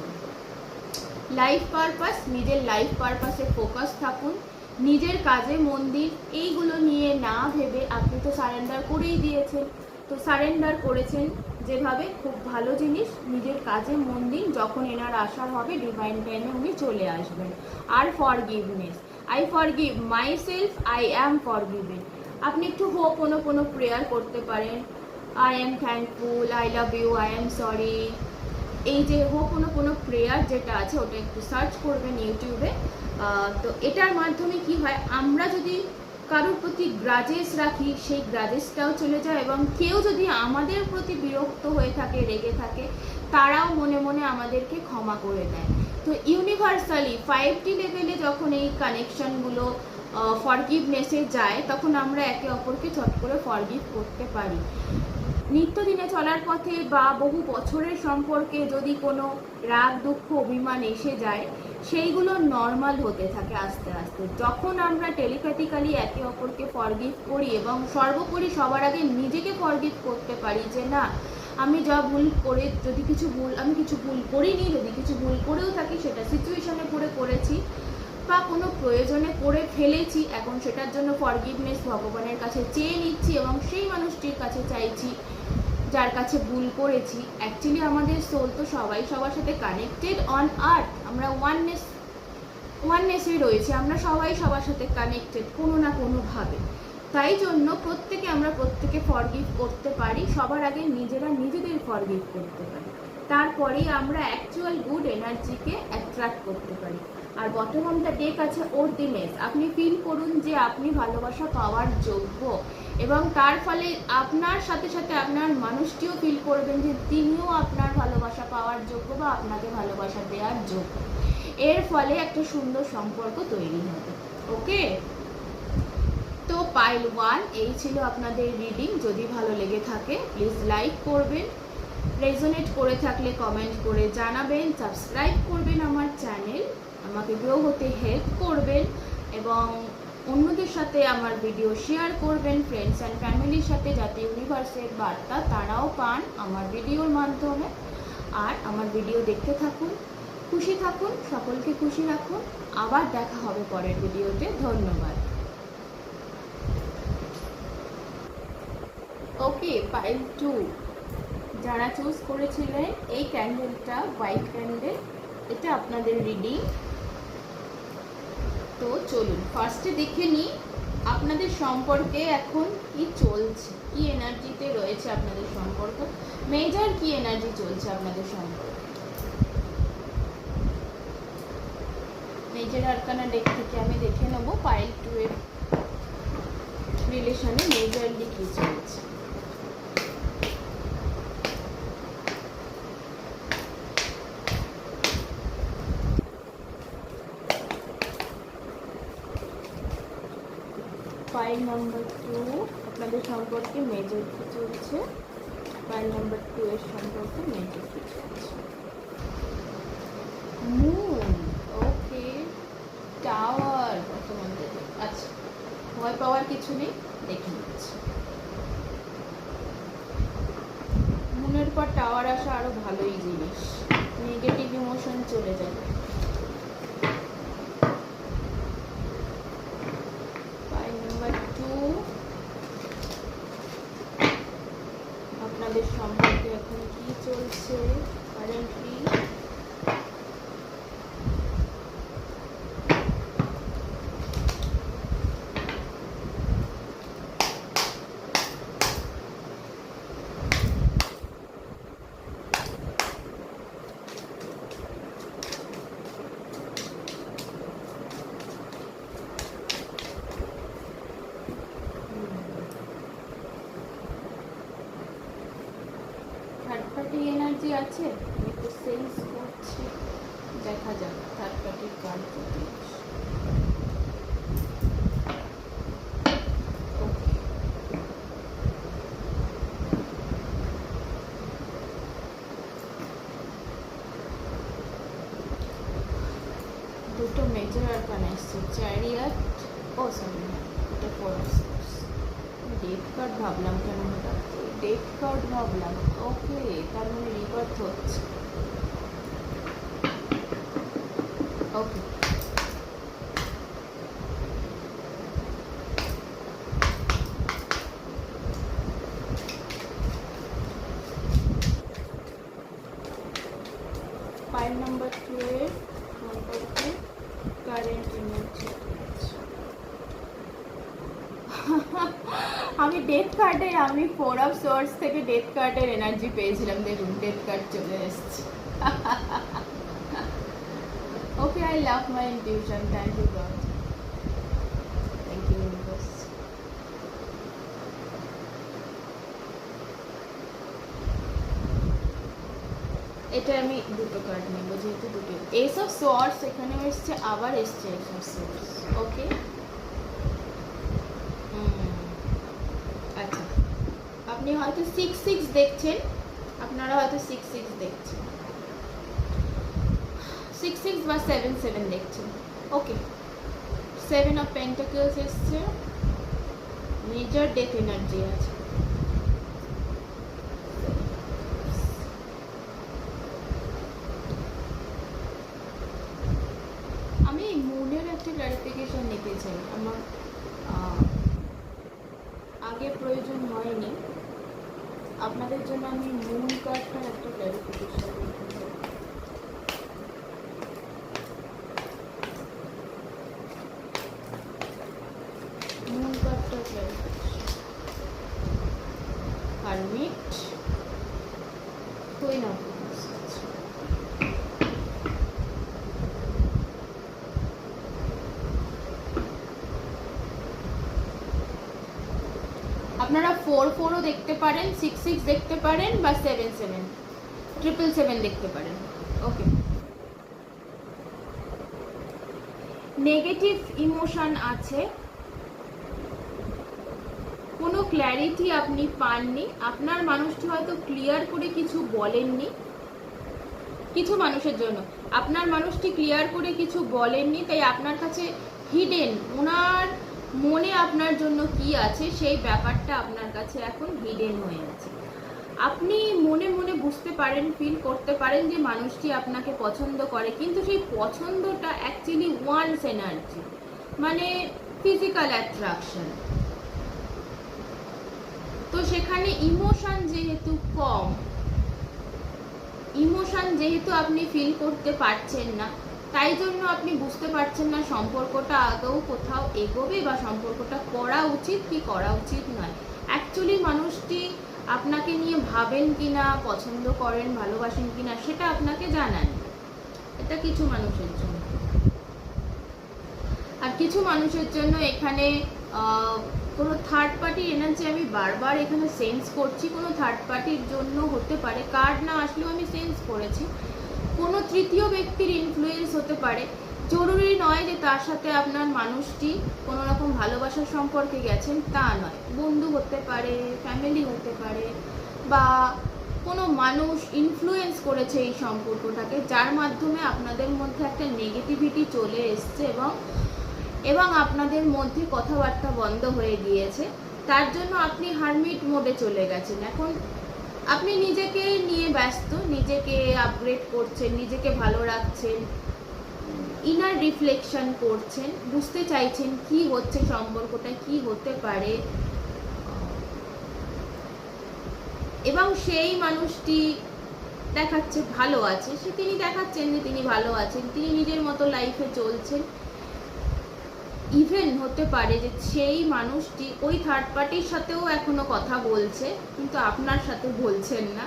লাইফ পারপাস, নিজের লাইফ পারপাসে ফোকাস থাকুন, নিজের কাজে মন দিন। এইগুলো নিয়ে না ভেবে, আপনি তো সারেন্ডার করেই দিয়েছেন, তো সারেন্ডার করেছেন যেভাবে, খুব ভালো জিনিস। নিজের কাজে মন দিন, যখন এনার আসার হবে ডিভাইন টাইমে উনি চলে আসবেন। আর forgiveness, I forgive myself, I am forgiven. আপনি একটু হোপোনোপোনো প্রেয়ার করতে পারেন। I am thankful, I love you, I am sorry. এই যে হোপোনোপোনো প্রেয়ার যেটা আছে ওটা একটু সার্চ করবেন ইউটিউবে। তো এটার মাধ্যমে কি হয়, আমরা যদি কারোর প্রতি গ্রাজেস রাখি সেই গ্রাজেসটাও চলে যায়, এবং কেউ যদি আমাদের প্রতি বিরক্ত হয়ে থাকে, রেগে থাকে, তারাও মনে মনে আমাদেরকে ক্ষমা করে দেয়। তো ইউনিভার্সালি 5D লেভেলে যখন এই কানেকশনগুলো ফরগিভনেসে যায়, তখন আমরা একে অপরকে চট করে ফরগিভ করতে পারি। নিত্যদিনে চলার পথে বা বহু বছরের সম্পর্কে যদি কোনো রাগ, দুঃখ, অভিমান এসে যায়, সেইগুলো নর্মাল হতে থাকে আস্তে আস্তে। যখন আমরা টেলিপ্যাথিক্যালি একে অপরকে ফরগিভ করি এবং সর্বোপরি সবার আগে নিজেকে ফরগিভ করতে পারি যে না, আমি যা ভুল করে, আমি কিছু ভুল করিনি, যদি কিছু ভুল করেও থাকি সেটা সিচুয়েশনে পড়ে করেছি বা কোনো প্রয়োজনে করে ফেলেছি, এখন সেটার জন্য ফরগিভনেস ভগবানের কাছে চেয়ে নিচ্ছি এবং সেই মানুষটির কাছে চাইছি যার কাছে ভুল করেছি। অ্যাকচুয়ালি আমাদের সোল তো সবাই সবার সাথে কানেক্টেড অন আর্থ, আমরা ওয়াননেসে রয়েছি, আমরা সবাই সবার সাথে কানেক্টেড কোনো না কোনোভাবে। তাই জন্য আমরা প্রত্যেকে ফরগিভ করতে পারি, সবার আগে নিজেরা নিজেদের ফরগিভ করতে পারি, তারপরেই আমরা অ্যাকচুয়াল গুড এনার্জিকে অ্যাট্রাক্ট করতে পারি। আর বটম অফ দ্য ডেক আছে ওর্দিনেস। আপনি ফিল করুন যে আপনি ভালোবাসা পাওয়ার যোগ্য, এবং তার ফলে আপনার সাথে সাথে আপনার মানুষটিও ফিল করবেন যে তিনিও আপনার ভালোবাসা পাওয়ার যোগ্য বা আপনাকে ভালোবাসা দেওয়ার যোগ্য। এর ফলে একটা সুন্দর সম্পর্ক তৈরি হবে। ওকে, তো পাইল 1 এই ছিল আপনাদের রিডিং। যদি ভালো লেগে থাকে প্লিজ লাইক করবেন, রেজোনেট করে থাকলে কমেন্ট করে জানাবেন, সাবস্ক্রাইব করবেন আমার চ্যানেল, আমাকে গ্রো হতে হেল্প করবেন, এবং অন্যদের সাথে আমার ভিডিও শেয়ার করবেন, ফ্রেন্ডস অ্যান্ড ফ্যামিলির সাথে, যাতে ইউনিভার্সের বার্তা তারাও পান আমার ভিডিওর মাধ্যমে। আর আমার ভিডিও দেখতে থাকুন, খুশি থাকুন, সকলকে খুশি রাখুন। আবার দেখা হবে পরের ভিডিওতে। ধন্যবাদ। ওকে, পাইল 2 যারা চুজ করেছিলেন, এই ক্যান্ডেলটা হোয়াইট ক্যান্ডেল, এটা আপনাদের রিডিং। তো চলুন ফার্স্টে দেখে নিই আপনাদের সম্পর্কে এখন কি চলছে, কি এনার্জিতে রয়েছে আপনাদের সম্পর্ক, মেজর কি এনার্জি চলছে আপনাদের সম্পর্কে। মেজর আরকানা ডেক থেকে আমি দেখে নেব পাইল 2 এর রিলেশনে মেজরলি কি চলছে। পাইল নাম্বার 2 আপনাদের সম্পর্কে মেজর কি চলছে, পাইল নাম্বার 2 এর সম্পর্কে মেজর কি চলছে। মুন, ওকে, টাওয়ার প্রথমে। আচ্ছা, ভয় পাওয়ার কিছু নেই, দেখে নিচ্ছি। মুনের পর টাওয়ার আসা আরো ভালোই জিনিস, নেগেটিভ ইমোশন চলে যাবে। আপনাদের সম্পর্কে এখন কি চলছে কারেন্টলি। থার্ড পার্টি এনার্জি আছে, আমি একটু সেন্স করছি, দেখা যাক থার্ড পার্টির কার্ড যদি দুটো মেজর আরকান আসছে, চ্যারিয়ট, ও সরি এটা ফোর্স, ডেথ কার্ড ভাবলাম, কেন হঠাৎ ডেথ কার্ড ভাবলাম। ওকে, তার মানে রিভার্থ হচ্ছে। ওকে, পাইল নাম্বার 2 এর সম্পর্কে কারেন্ট এনার্জি আমি ডেথ কার্ডে আমি 4 অফ সোর্স থেকে ডেথ কার্ডের এনার্জি পেয়েছিলাম। দেখুন ডেথ কার্ড চলে এসেছে। Okay, I love my intuition. Thank you God, thank you universe. এটা আমি দুটো কার্ড নেব, যেহেতু দুটো এস অফ সোর্স এখানেও এসছে, আবার এসছে এস অফ সোর্স। ওকে, আচ্ছা, আপনি হয়তো 6-6 দেখছেন, আপনারা হয়তো 6-6 দেখছেন, 6-6 বা 7-7 দেখছেন। ওকে, 7 অফ পেন্টাকলস এসছে, মেজর ডেথ এনার্জি আছে। আমি মুনের একটা ক্লারিফিকেশন নিতে চাই, আমার আগে প্রয়োজন হয়নি, আপনাদের জন্য আমি মুন কার্ডটার একটা ক্লারিফিকেশন নিতে চাই। মুন কার্ডটার clarification, hermit, queen of wands. আপনারা 4-4ও দেখতে পারেন, 6-6 দেখতে পারেন, বা 7-7, 777 দেখতে পারেন। ওকে, নেগেটিভ ইমোশন আছে, কোনো ক্ল্যারিটি আপনি পাননি, আপনার মানুষটি হয়তো ক্লিয়ার করে কিছু বলেননি। কিছু মানুষের জন্য আপনার মানুষটি ক্লিয়ার করে কিছু বলেননি, তাই আপনার কাছে হিডেন, ওনার মনে আপনার জন্য কি আছে সেই ব্যাপারটা আপনার কাছে এখন হিডেন হয়ে আছে। আপনি মনে মনে বুঝতে পারেন, ফিল করতে পারেন যে মানুষটি আপনাকে পছন্দ করে, কিন্তু সেই পছন্দটা অ্যাকচুয়ালি ওয়ান্স এনার্জি, মানে ফিজিক্যাল অ্যাট্রাকশন। তো সেখানে ইমোশন যেহেতু কম, ইমোশন যেহেতু আপনি ফিল করতে পারছেন না, তাই জন্য আপনি বুঝতে পারছেন না সম্পর্কটা আদৌ কোথাও এগোবে বা সম্পর্কটা করা উচিত কি করা উচিত নয়। অ্যাকচুয়ালি মানুষটি আপনাকে নিয়ে ভাবেন কিনা, পছন্দ করেন, ভালোবাসেন কিনা সেটা আপনাকে জানান। এটা কিছু মানুষের জন্য। আর কিছু মানুষের জন্য এখানে কোনো থার্ড পার্টির এনার্জি আমি বারবার এখানে সেন্স করছি, কোনো থার্ড পার্টির জন্য হতে পারে, কার্ড না আসলেও আমি সেন্স করেছি কোনো তৃতীয় ব্যক্তির ইনফ্লুয়েন্স হতে পারে। জরুরি নয় যে তার সাথে আপনার মানুষটি কোনো রকম ভালোবাসার সম্পর্কে গেছেন, তা নয়। বন্ধু হতে পারে, ফ্যামিলি হতে পারে, বা কোনো মানুষ ইনফ্লুয়েন্স করেছে এই সম্পর্কটাকে, যার মাধ্যমে আপনাদের মধ্যে একটা নেগেটিভিটি চলে এসছে এবং আপনাদের মধ্যে কথাবার্তা বন্ধ হয়ে গিয়েছে। তার জন্য আপনি হারমিট মোডে চলে গেছেন। এখন আপনি নিজেকে নিয়ে ব্যস্ত, নিজেকে আপগ্রেড করছেন, নিজেকে ভালো রাখছেন, ইনার রিফ্লেকশন করছেন, বুঝতে চাইছেন কি হচ্ছে, সম্পর্কটা কি হতে পারে, এবং সেই মানুষটি দেখাচ্ছে ভালো আছে, তিনি দেখাচ্ছেন যে তিনি ভালো আছেন, তিনি নিজের মতো লাইফে চলছেন। ইভেন হতে পারে যে সেই মানুষটি ওই থার্ড পার্টির সাথেও এখনো কথা বলছে, কিন্তু আপনার সাথে বলছেন না,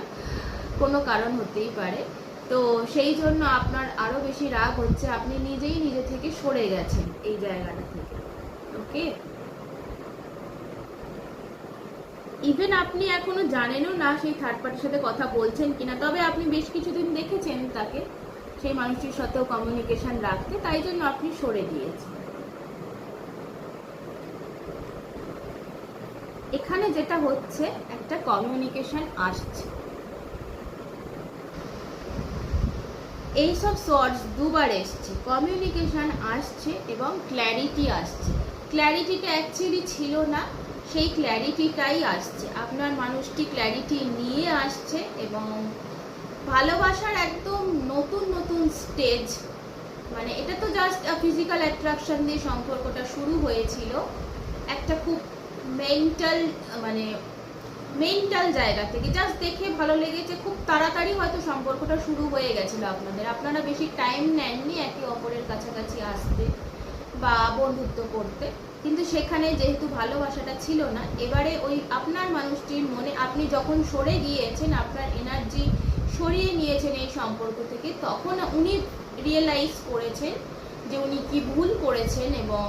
কোনো কারণ হতেই পারে। তো সেই জন্য আপনার আরও বেশি রাগ হচ্ছে, আপনি নিজেই নিজে থেকে সরে গেছেন এই জায়গাটা থেকে। ওকে, ইভেন আপনি এখনো জানেনও না সেই থার্ড পার্টির সাথে কথা বলছেন কিনা, তবে আপনি বেশ কিছুদিন দেখেছেন তাকে সেই মানুষটির সাথেও কমিউনিকেশন রাখতে, তাই জন্য আপনি সরে দিয়েছেন। এখানে যেটা হচ্ছে, একটা কমিউনিকেশন আসছে, এইসব সোর্স দুবার এসছে, কমিউনিকেশন আসছে এবং ক্ল্যারিটি আসছে। ক্ল্যারিটিটা অ্যাকচুয়ালি ছিল না, সেই ক্ল্যারিটিটাই আসছে। আপনার মানুষটি ক্ল্যারিটি নিয়ে আসছে এবং ভালোবাসার একদম নতুন নতুন স্টেজ, মানে এটা তো জাস্ট ফিজিক্যাল অ্যাট্রাকশন দিয়ে সম্পর্কটা শুরু হয়েছিল, একটা খুব মেন্টাল জায়গা থেকে জাস্ট দেখে ভালো লেগেছে, খুব তাড়াতাড়ি হয়তো সম্পর্কটা শুরু হয়ে গেছিল আপনারা বেশি টাইম নেননি একে অপরের কাছাকাছি আসতে বা বন্ধুত্ব করতে। কিন্তু সেখানে যেহেতু ভালোবাসাটা ছিল না, এবারে ওই আপনার মানুষটির মনে আপনি যখন সরে গিয়েছেন, আপনার এনার্জি সরিয়ে নিয়েছেন এই সম্পর্ক থেকে, তখন উনি রিয়েলাইজ করেছেন যে উনি কি ভুল করেছেন এবং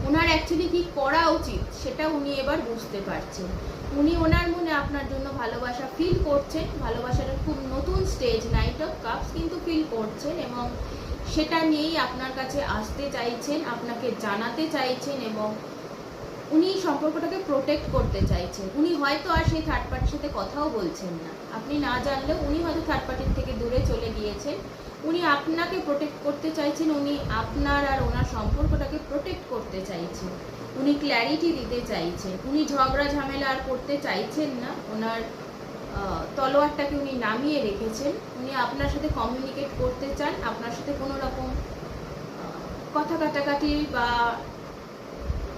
ওনার অ্যাকচুয়ালি কি করা উচিত সেটা উনি এবার বুঝতে পারছেন। উনি ওনার মনে আপনার জন্য ভালোবাসা ফিল করছেন, ভালোবাসাটা খুব নতুন স্টেজ, নাইট অফ কাপস কিন্তু ফিল করছেন এবং সেটা নিয়েই আপনার কাছে আসতে চাইছেন, আপনাকে জানাতে চাইছেন এবং উনি সম্পর্কটাকে প্রোটেক্ট করতে চাইছেন। উনি হয়তো আর সেই থার্ড পার্টির সাথে কথাও বলছেন না, আপনি না জানলেও উনি হয়তো থার্ড পার্টির থেকে দূরে চলে গিয়েছেন। উনি আপনাকে প্রোটেক্ট করতে চাইছেন, উনি আপনার আর ওনার সম্পর্কটাকে প্রোটেক্ট করতে চাইছেন, উনি ক্ল্যারিটি দিতে চাইছেন, উনি ঝগড়া ঝামেলা আর করতে চাইছেন না, ওনার তলোয়ারটাকে উনি নামিয়ে রেখেছেন। উনি আপনার সাথে কমিউনিকেট করতে চান, আপনার সাথে কোনো রকম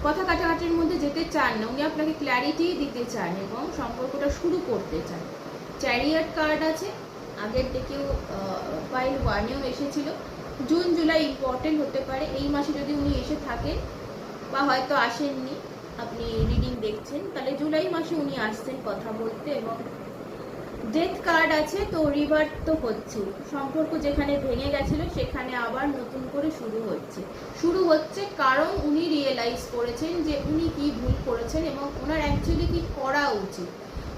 কথা কাটাকাটির মধ্যে যেতে চান না, উনি আপনাকে ক্ল্যারিটি দিতে চান এবং সম্পর্কটা শুরু করতে চান। চ্যারিয়ট কার্ড আছে, আগের থেকেও পাইল 1-এও এসেছিল। জুন জুলাই ইম্পর্টেন্ট হতে পারে, এই মাসে যদি উনি এসে থাকেন বা হয়তো আসেননি, আপনি রিডিং দেখছেন, তাহলে জুলাই মাসে উনি আসছেন কথা বলতে। এবং ডেথ কার্ড আছে, তো রিভার্ট তো হচ্ছে, সম্পর্ক যেখানে ভেঙে গেছিল সেখানে আবার নতুন করে শুরু হচ্ছে কারণ উনি রিয়েলাইজ করেছেন যে উনি কি ভুল করেছেন এবং ওনার অ্যাকচুয়ালি কি করা উচিত।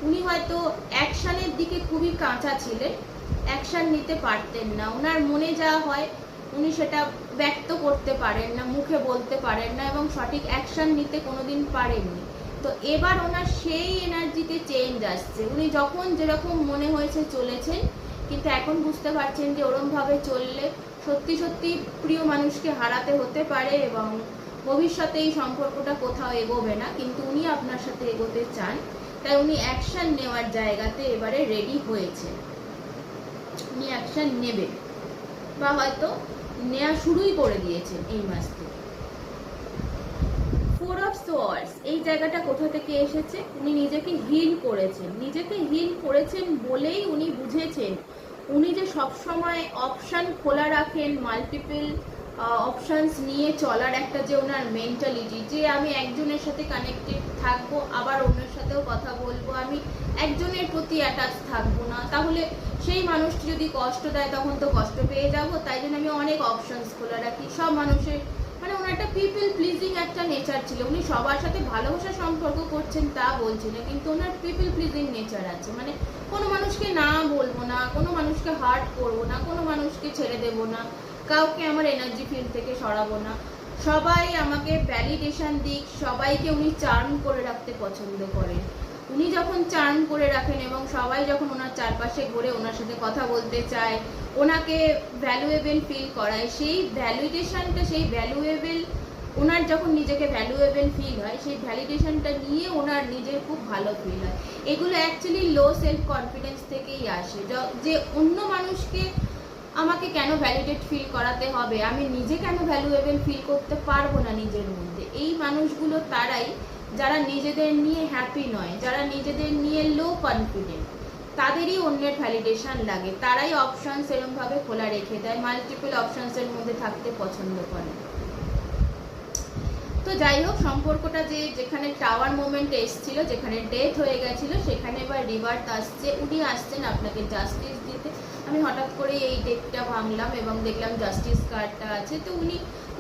উনি হয়তো অ্যাকশানের দিকে খুবই কাঁচা ছিলেন, অ্যাকশান নিতে পারতেন না, ওনার মনে যা হয় উনি সেটা ব্যক্ত করতে পারেন না, মুখে বলতে পারেন না এবং সঠিক অ্যাকশান নিতে কোনোদিন পারেননি। তো এবার ওনার সেই এনার্জিতে চেঞ্জ আসছে, উনি যখন যেরকম মনে হয়েছে চলেছেন, কিন্তু এখন বুঝতে পারছেন যে ওরমভাবে চললে সত্যি সত্যি প্রিয় মানুষকে হারাতে হতে পারে এবং ভবিষ্যতে এই সম্পর্কটা কোথাও এগোবে না, কিন্তু উনি আপনার সাথে এগোতে চান। তাই উনি অ্যাকশান নেওয়ার জায়গাতে এবারে রেডি হয়েছে, উনি অ্যাকশান নেবেন বা হয়তো নেওয়া শুরুই করে দিয়েছেন এই মাস থেকে। 4 অফ সোয়ার্ডস, এই জায়গাটা কোথা থেকে এসেছে? উনি নিজেকে হিল করেছেন বলেই উনি বুঝেছেন, উনি যে সবসময় অপশান খোলা রাখেন, মাল্টিপল অপশানস নিয়ে চলার একটা যে ওনার মেন্টালিটি, যে আমি একজনের সাথে কানেক্টেড থাকবো আবার অন্যের সাথেও কথা বলবো, আমি একজনের প্রতি অ্যাটাচ থাকবো না, তাহলে সেই মানুষটি যদি কষ্ট দেয় তখন তো কষ্ট পেয়ে যাবো, তাই জন্য আমি অনেক অপশানস খোলা রাখি। সব মানুষের মানে ওনার একটা পিপল প্লিজিং একটা নেচার ছিল, উনি সবার সাথে ভালোবাসার সম্পর্ক করছেন তা বলছি না, কিন্তু ওনার পিপল প্লিজিং নেচার আছে, মানে কোনো মানুষকে না বলবো না, কোনো মানুষকে হার্ট করবো না, কোনো মানুষকে ছেড়ে দেবো না, কাউকে আমার এনার্জি ফিল্ড থেকে সরাবো না, সবাই আমাকে ভ্যালিডেশন দিক, সবাইকে উনি চার্ম করে রাখতে পছন্দ করেন। উনি যখন চার্ম করে রাখেন এবং সবাই যখন ওনার চারপাশে ঘুরে ওনার সাথে কথা বলতে চায়, ওনাকে ভ্যালুয়েবল ফিল করায়, সেই ভ্যালিডেশনটা, সেই ভ্যালুয়েবল, ওনার যখন নিজেকে ভ্যালুয়েবল ফিল হয়, সেই ভ্যালিডেশনটা নিয়ে ওনার নিজের খুব ভালো ফিল হয়। এগুলো অ্যাকচুয়ালি লো সেলফ কনফিডেন্স থেকেই আসে, যে অন্য মানুষকে আমাকে কেন ভ্যালিডেট ফিল করাতে হবে, আমি নিজে কেন ভ্যালুয়েবল ফিল করতে পারবো না নিজের মধ্যে। এই মানুষগুলো তারাই যারা নিজেদের নিয়ে হ্যাপি নয়, যারা নিজেদের নিয়ে লো কনফিডেন্ট, তাদেরই অন্যের ভ্যালিডেশন লাগে, তারাই অপশানস এরমভাবে খোলা রেখে দেয়, মাল্টিপল অপশানসের মধ্যে থাকতে পছন্দ করে। তো যাই হোক, সম্পর্কটা যেখানে টাওয়ার মোমেন্ট এসেছিল, যেখানে ডেথ হয়ে গেছিল, সেখানে এবার রিভার্ট আসছে, উনি আসছেন আপনাকে জাস্টিস দিতে। আমি হঠাৎ করে এই ডেকটা ভাঙলাম এবং দেখলাম জাস্টিস কার্ডটা আছে, তো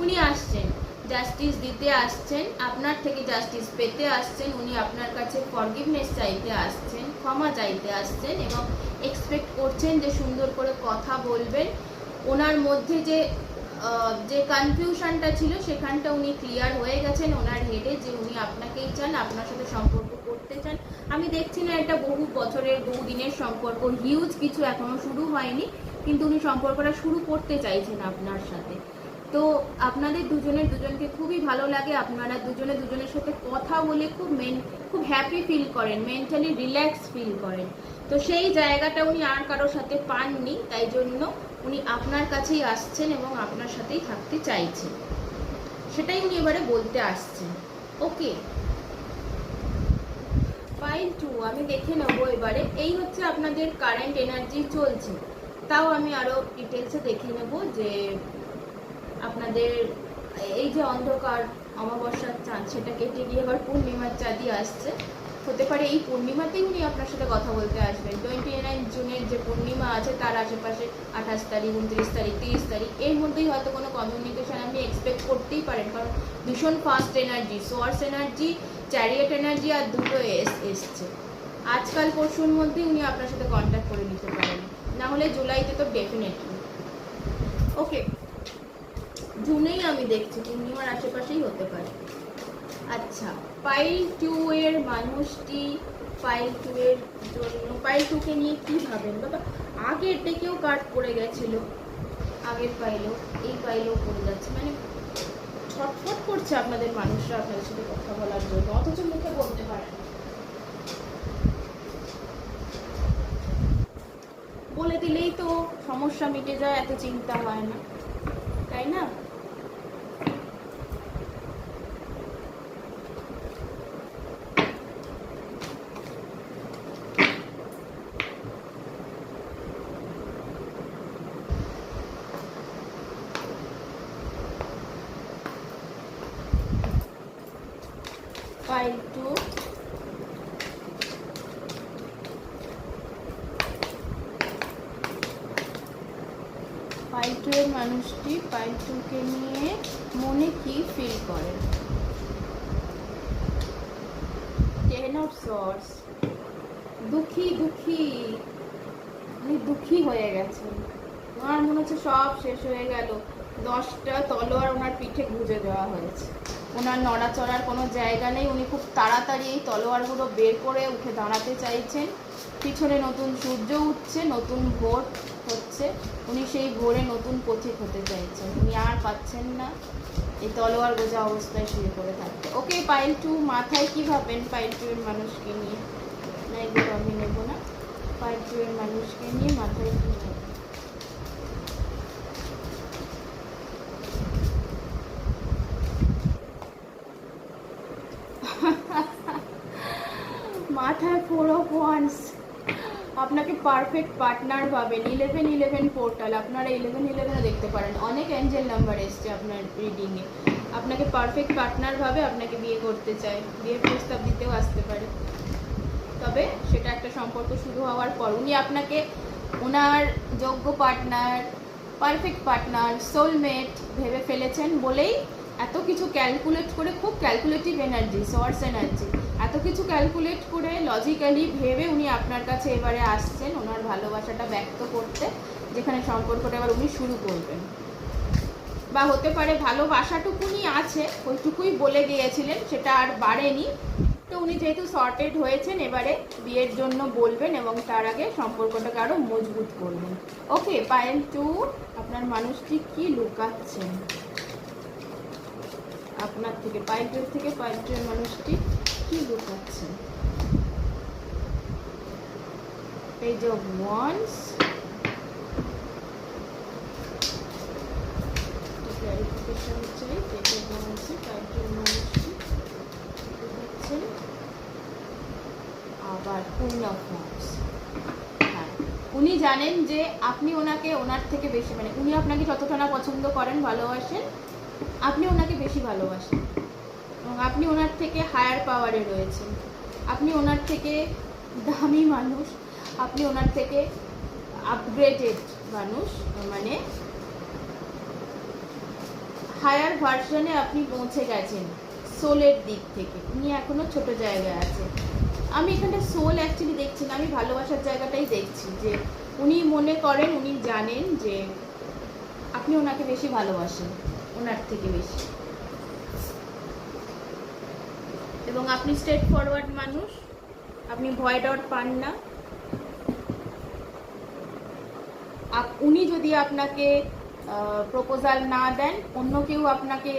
উনি আসছেন জাস্টিস দিতে, আসছেন আপনার থেকে জাস্টিস পেতে আসছেন, উনি আপনার কাছে ফরগিভনেস চাইতে আসছেন, ক্ষমা চাইতে আসছেন এবং এক্সপেক্ট করছেন যে সুন্দর করে কথা বলবেন। ওনার মধ্যে যে কনফিউশনটা ছিল সেখানটা উনি ক্লিয়ার হয়ে গেছেন ওনার হেডে, যে উনি আপনাকেই চান, আপনার সাথে সম্পর্ক করতে চান। আমি দেখছি না এটা বহু বছরের বহু দিনের সম্পর্ক, হিউজ কিছু এখনো শুরু হয়নি, কিন্তু উনি সম্পর্কটা শুরু করতে চাইছেন আপনার সাথে। তো আপনাদের দুজনকে খুবই ভালো লাগে, আপনারা দুজনের সাথে কথা বলে খুব হ্যাপি ফিল করেন, মেন্টালি রিল্যাক্স ফিল করেন। তো সেই জায়গাটা উনি আর কারোর সাথে পাননি, তাই জন্য উনি আপনার কাছেই আসছেন এবং আপনার সাথেই থাকতে চাইছেন, সেটাই উনি এবারে বলতে আসছেন। ওকে, পাইল 2 আমি দেখে নেবো এবারে। এই হচ্ছে আপনাদের কারেন্ট এনার্জি চলছে, তাও আমি আরো ডিটেলসে দেখে নেব যে আপনাদের এই যে অন্ধকার অমাবস্যার চাঁদ সেটা কেটে গিয়ে এবার পূর্ণিমার চাঁদই আসছে। হতে পারে এই পূর্ণিমাতেই উনি আপনার সাথে কথা বলতে আসবেন। 29 জুনের যে পূর্ণিমা আছে তার আশেপাশে 28 তারিখ, 29 তারিখ, 30 তারিখ এর মধ্যেই হয়তো কোনো কমিউনিকেশন আপনি এক্সপেক্ট করতেই পারেন, কারণ ভীষণ fast energy, swords energy, chariot energy আর দুটো এসছে। আজকাল পরশুর মধ্যেই উনি আপনার সাথে কন্ট্যাক্ট করে নিতে পারেন, না হলে জুলাইতে তো ডেফিনেটলি। ওকে, জুনেই আমি দেখছি পূর্ণিমার আশেপাশেই হতে পারে। আচ্ছা, পাইল 2 এর মানুষটি পাইল 2 এর জন্য পাইল 2 কে নিয়ে কি ভাবেন বাবা? আগের ডেকেও কার্ড পড়ে গেছিল, আগের পাইলও এই পাইলও পড়ে যাচ্ছে, মানে ছটফট করছে আপনাদের মানুষরা আপনাদের সাথে কথা বলার জন্য, অথচ মুখে বলতে পারে না। বলে দিলেই তো সমস্যা মিটে যায়, এত চিন্তা হয় না, তাই না? পাইল 2, পাইল 2 এর মানুষটি পাইল 2 কে নিয়ে মনে কি ফিল করেন? 10 অফ সর্টস, দুঃখী দুঃখী, উনি দুঃখী হয়ে গেছেন। ওনার মনে হচ্ছে সব শেষ হয়ে গেল, 10টা তলোয়ার ওনার পিঠে গুঁজে দেওয়া হয়েছে, ওনার নড়াচড়ার কোনো জায়গা নেই। উনি খুব তাড়াতাড়ি এই তলোয়ারগুলো বের করে উঠে দাঁড়াতে চাইছেন। পিছনে নতুন সূর্য উঠছে, নতুন ভোর হচ্ছে, উনি সেই ভোরে নতুন পথিক হতে চাইছেন। উনি আর পাচ্ছেন না এই তলোয়ার গোজা অবস্থায় শুয়ে পড়ে থাকতে। ওকে, পাইল 2 মাথায় কি ভাবেন পাইল 2 এর মানুষকে নিয়ে? না, এগুলো আমি নেবো না। পাইল 2 এর মানুষকে নিয়ে মাথায় কি ভাবেন? মাথায় 4 অফ ওয়ান্স, আপনাকে পারফেক্ট পার্টনার পাবেন। 11-11 পোর্টাল, আপনারা 11-11 দেখতে পারেন, অনেক অ্যাঞ্জেল নাম্বার এসছে আপনার রিডিংয়ে। আপনাকে পারফেক্ট পার্টনার ভাবে আপনাকে বিয়ে করতে চায়, বিয়ের প্রস্তাব দিতেও আসতে পারে, তবে সেটা একটা সম্পর্ক শুরু হওয়ার পর। উনি আপনাকে ওনার যোগ্য পার্টনার, পারফেক্ট পার্টনার, সোলমেট ভেবে ফেলেছেন বলেই এত কিছু ক্যালকুলেট করে, খুব ক্যালকুলেটিভ এনার্জি, সোর্স এনার্জি, এত কিছু ক্যালকুলেট করে লজিক্যালি ভেবে উনি আপনার কাছে এবারে আসছেন ওনার ভালোবাসাটা ব্যক্ত করতে, যেখানে সম্পর্কটা এবার উনি শুরু করবেন। বা হতে পারে ভালোবাসাটুকুনি আছে, ওইটুকুই বলে গিয়েছিলেন, সেটা আর বাড়েনি। তো উনি যেহেতু সর্টেড হয়েছেন, এবারে বিয়ের জন্য বলবেন এবং তার আগে সম্পর্কটাকে আরও মজবুত করবেন। ওকে, পাইল 2 আপনার মানুষটি কি লুকাচ্ছেন আপনার থেকে? পাইল 2 থেকে পাইল 2 এর মানুষটি কি লুকাচ্ছেন? পেজ অফ ওয়ান্স, ক্লারিফিকেশন চাই। পেজ অফ ওয়ান্সে পাইল 2 এর মানুষটি লুকাচ্ছেন। আবার কুইন অফ ওয়ান্স, হ্যাঁ, উনি জানেন যে আপনি ওনাকে ওনার থেকে বেশি, মানে উনি আপনাকে যতটা না পছন্দ করেন, ভালোবাসেন, আপনি ওনাকে বেশি ভালোবাসেন এবং আপনি ওনার থেকে হায়ার পাওয়ারে রয়েছেন, আপনি ওনার থেকে দামি মানুষ, আপনি ওনার থেকে আপগ্রেডেড মানুষ, মানে হায়ার ভার্সনে আপনি পৌঁছে গেছেন সোলের দিক থেকে। উনি এখনও ছোট জায়গায় আছে। আমি এখানে সোল অ্যাকচুয়ালি দেখছি না, আমি ভালোবাসার জায়গাটাই দেখছি, যে উনি মনে করেন, উনি জানেন যে আপনি ওনাকে বেশি ভালোবাসেন, ওনার থেকে বেশি, এবং আপনি স্ট্রেট ফরওয়ার্ড মানুষ, আপনি ভয় ডর পান না। উনি যদি আপনাকে প্রপোজাল না দেন, অন্য কেউ আপনাকে